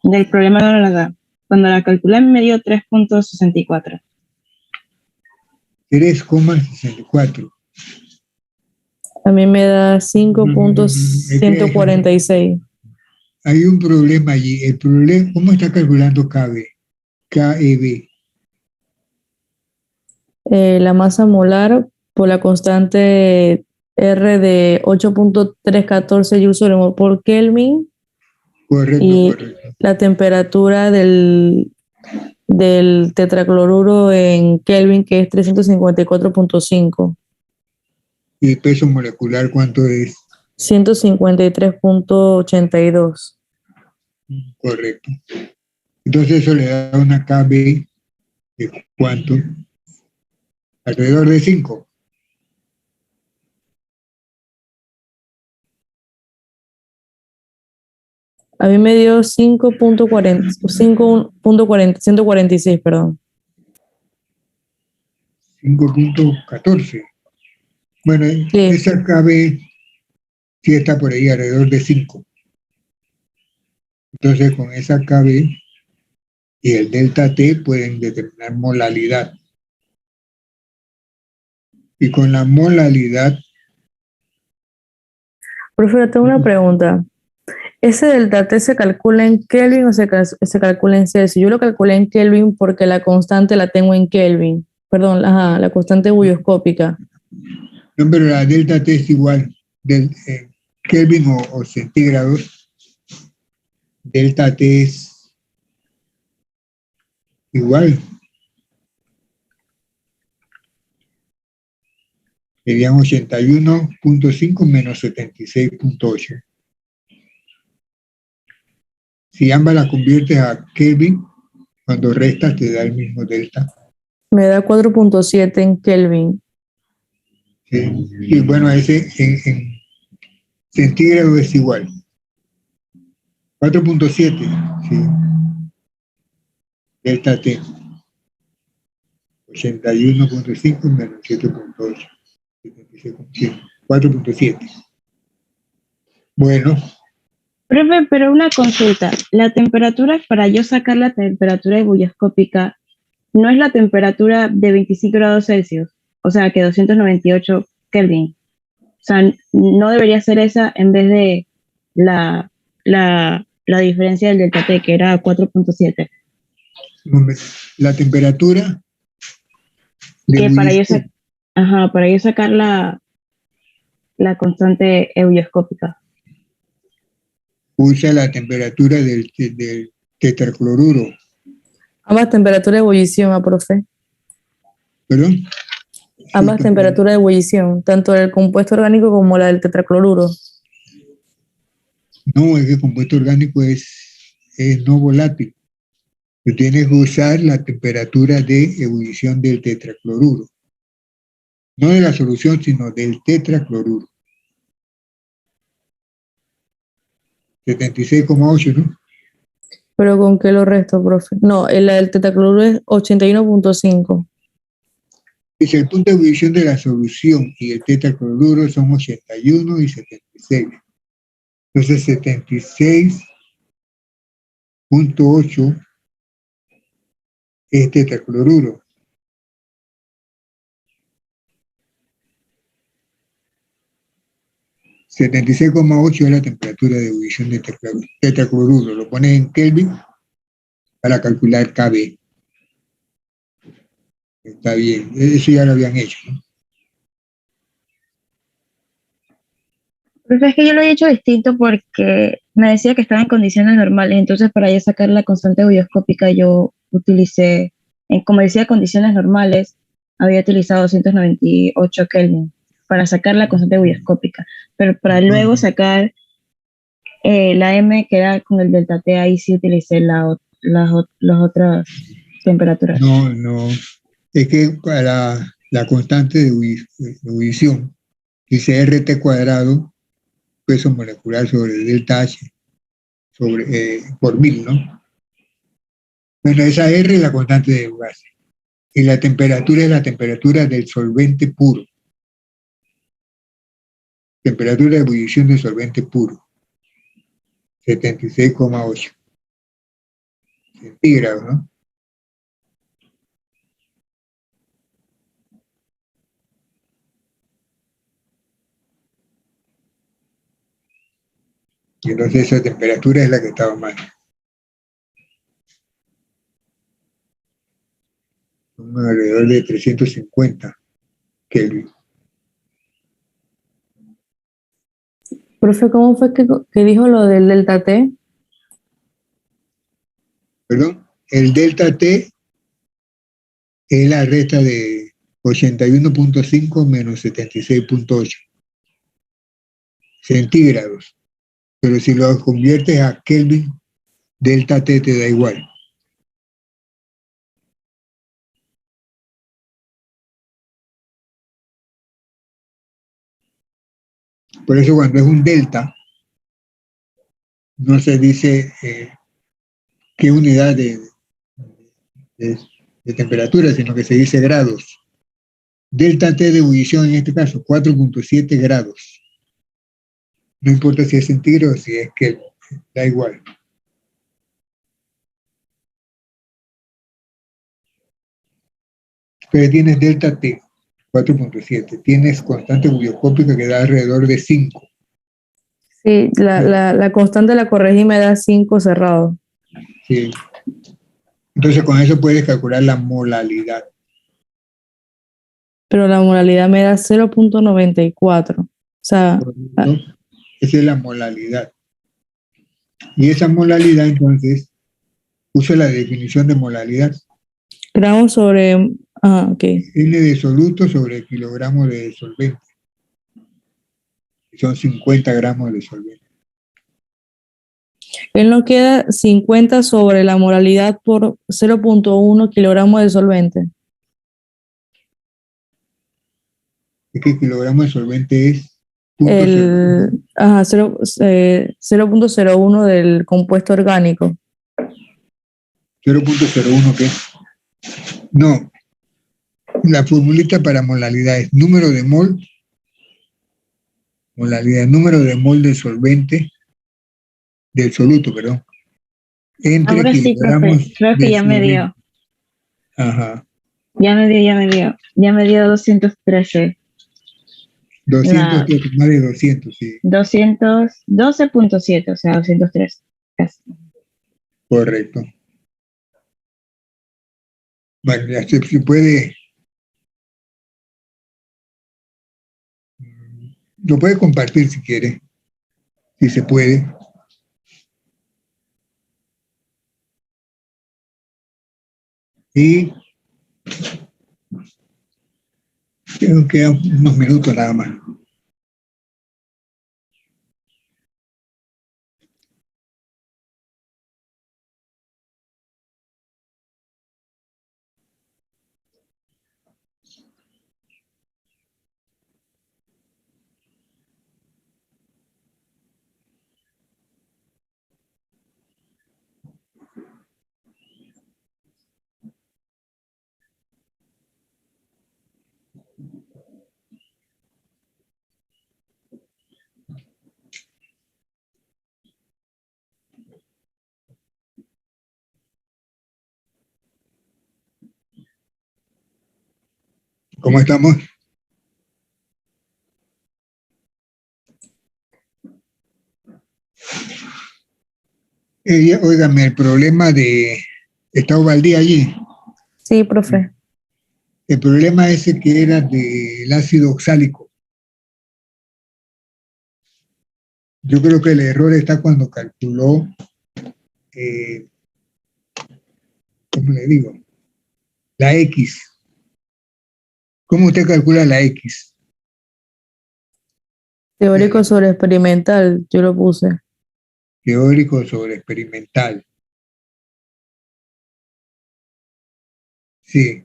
del problema no la da. Cuando la calculé me dio 3.64. 3,64. A mí me da 5.146. Hay un problema allí. El problema, ¿cómo está calculando KEB? La masa molar por la constante R de 8.314 joules sobre mol por Kelvin Correcto, y correcto. la temperatura del tetracloruro en Kelvin, que es 354.5. ¿Y peso molecular cuánto es? 153.82. Correcto. Entonces eso le da una KB de cuánto? Alrededor de 5. A mí me dio 146, perdón. 5,14. Bueno, Sí, esa KB sí está por ahí alrededor de 5. Entonces con esa KB y el delta T pueden determinar molalidad. Y con la molalidad, profe, tengo una pregunta. ¿Ese delta T se calcula en Kelvin o se calcula en Celsius? Yo lo calculé en Kelvin porque la constante la tengo en Kelvin. Perdón, la constante ebullioscópica. no, pero la delta T es igual, del Kelvin o centígrados, delta T es igual, serían 81,5 menos 76,8. Si ambas las conviertes a Kelvin, cuando restas te da el mismo delta. Me da 4.7 en Kelvin. ¿Sí? Y bueno, ese en centígrados es igual. 4,7, sí, delta T. 81.5 menos 7.8. 76,100, 4.7. Bueno, Profe, pero una consulta. La temperatura, para yo sacar la temperatura ebullioscópica, no es la temperatura de 25 grados Celsius, o sea, que 298 Kelvin. O sea, no debería ser esa en vez de la diferencia del delta T, que era 4.7. la temperatura de Que para yo, ebullición, para yo sacar la constante ebullioscópica. usa la temperatura del tetracloruro, Ambas temperaturas de ebullición, profe. ¿perdón? Ambas temperaturas de ebullición, tanto del compuesto orgánico como la del tetracloruro. No, es que el compuesto orgánico es no volátil. Tú tienes que usar la temperatura de ebullición del tetracloruro. No de la solución, sino del tetracloruro. 76,8, ¿no? ¿Pero con qué lo resto, profe? No, la del tetracloruro es 81.5. Dice, el punto de ebullición de la solución y el tetracloruro son 81 y 76. Entonces, 76.8 es tetracloruro. (76,8) es la temperatura de ebullición de tetracloruro. Lo pones en Kelvin para calcular KB. Está bien, eso ya lo habían hecho, ¿no? Pero es que yo lo he hecho distinto porque me decía que estaba en condiciones normales, entonces para yo sacar la constante ebullioscópica yo utilicé, como decía, condiciones normales, había utilizado 298 Kelvin para sacar la constante ebullioscópica, pero para luego sacar la M, que era con el delta T, ahí sí utilicé las otras temperaturas. No, es que para la constante de ebullición dice RT cuadrado, peso molecular sobre delta H, por 1000, ¿no? Bueno, esa R es la constante de base. Y la temperatura es la temperatura del solvente puro. Temperatura de ebullición del solvente puro. 76,8 centígrados, ¿no? Y entonces esa temperatura es la que estaba mal. Alrededor de 350 Kelvin. Profe, ¿cómo fue que dijo lo del delta T? Perdón, el delta T es la resta de 81.5 menos 76.8 centígrados. Pero si lo conviertes a Kelvin, delta T te da igual. Por eso cuando es un delta, no se dice qué unidad de temperatura, sino que se dice grados. Delta T de ebullición en este caso, 4.7 grados. No importa si es centígrado o si es Kelvin, da igual. Pero tienes delta T, 4.7. Tienes constante ebullioscópica que da alrededor de 5. Sí, la constante la corregí y me da 5 cerrado. Sí. Entonces con eso puedes calcular la molalidad. Pero la molalidad me da 0.94. O sea, ¿No? Esa es la molalidad. Y esa molalidad, entonces, uso la definición de molalidad. gramos sobre... ok. N de soluto sobre kilogramo de solvente. Son 50 gramos de solvente. Él nos queda 50 sobre la molalidad por 0.1 kilogramos de solvente. Es que el kilogramo de solvente es 0.01 del compuesto orgánico. 0.01, ¿qué? No, La formulita para molalidad es número de mol, molalidad, número de mol del solvente, del soluto, perdón, entre Ahora sí, profe, kilogramos creo que de ya me solvente. dio. Ajá, Ya me dio 213. 200, La más de 200, sí, 212.7, o sea, 203. Casi. correcto. Bueno, ya se puede, lo puede compartir si quiere, si se puede. Y creo que unos minutos nada más. ¿Cómo estamos? Óigame, el problema de... ¿Está Ovaldía allí? Sí, profe. El problema ese que era del ácido oxálico. Yo creo que el error está cuando calculó, ¿cómo le digo? La X. ¿Cómo usted calcula la X? Teórico sobre experimental, yo lo puse. Teórico sobre experimental. Sí.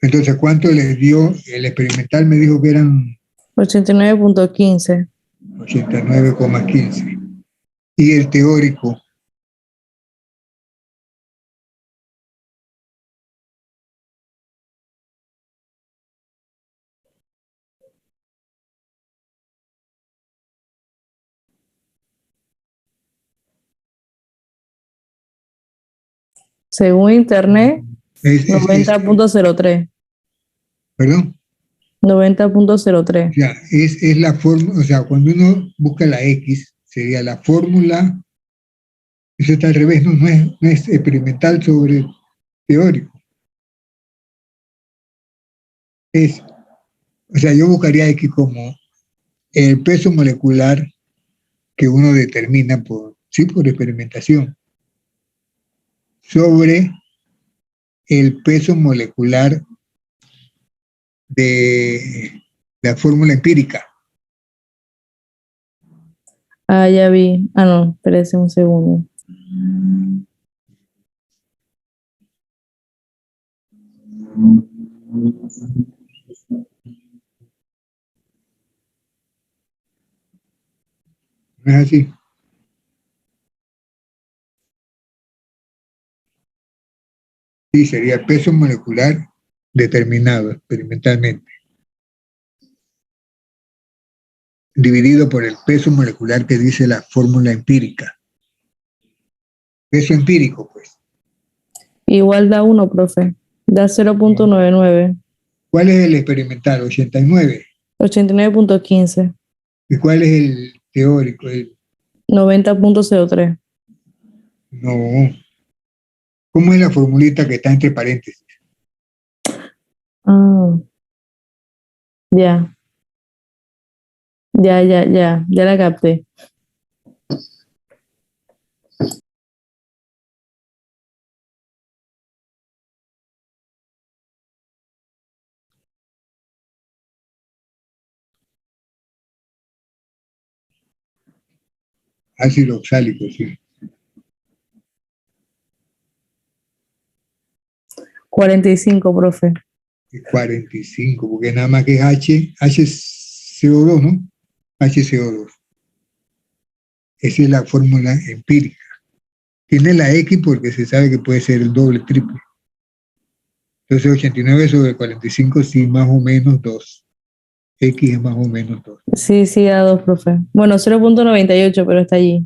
Entonces, ¿cuánto les dio? El experimental me dijo que eran 89.15. 89,15. Y el teórico, Según internet, es 90.03. perdón, 90.03. o sea, es la fórmula, o sea, cuando uno busca la X, sería la fórmula, eso está al revés, no es experimental sobre teórico. O sea, yo buscaría X como el peso molecular que uno determina por experimentación, sobre el peso molecular de la fórmula empírica. Ah, ya vi. Ah, no, espérese un segundo. ¿No es así? Sí, sería el peso molecular determinado experimentalmente, dividido por el peso molecular que dice la fórmula empírica. Peso empírico, pues. Igual da 1, profe. Da 0.99. ¿Cuál es el experimental? 89. 89.15. ¿Y cuál es el teórico? 90.03. No. ¿Cómo es la formulita que está entre paréntesis? Ah, ya. Ya la capté. Ácido oxálico, sí. 45, profe. 45, porque nada más que es HCO2, ¿no? HCO2. Esa es la fórmula empírica. Tiene la X porque se sabe que puede ser el doble, triple. Entonces 89 sobre 45, sí, más o menos 2. X es más o menos 2. Sí, sí, da 2, profe. Bueno, 0.98, pero está allí.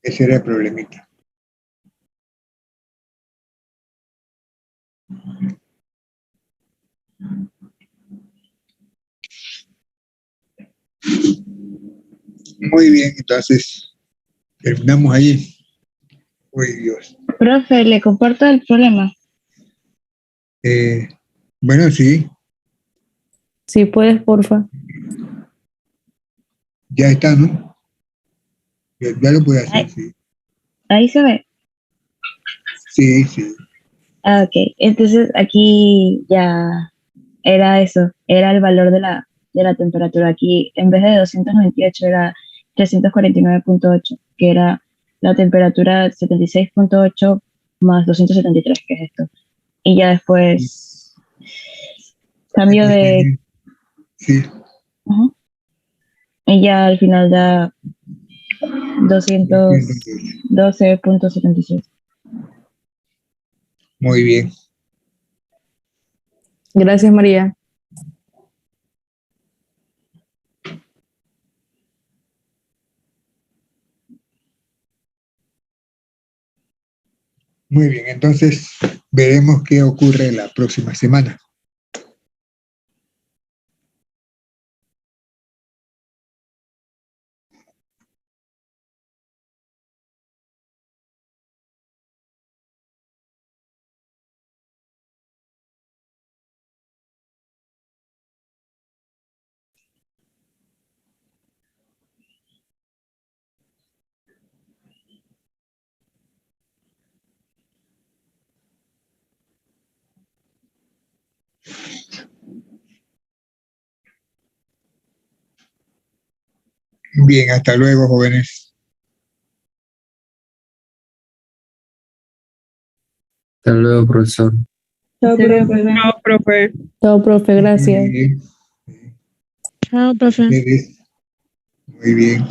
Ese era el problemita. Muy bien, entonces terminamos allí. Uy, Dios. Profe, le comparto el problema. Bueno, sí, Sí, puedes, porfa. ya está, ¿no? Ya lo puede hacer, Ahí, sí. ahí se ve. Sí, sí. Ah, ok. Entonces aquí ya era eso, era el valor de la temperatura. Aquí en vez de 298 era 349.8, que era la temperatura 76.8 más 273, que es esto. Y ya después cambio de... Sí, Ujú. Y ya al final da 212.76. muy bien. Gracias, María. Muy bien, entonces veremos qué ocurre la próxima semana. Bien, hasta luego, jóvenes. Hasta luego, profesor. Chao, Pero, profe. profe. Chao, profe. Chao, profe, gracias. Muy bien. Chao, profe. Ustedes, muy bien.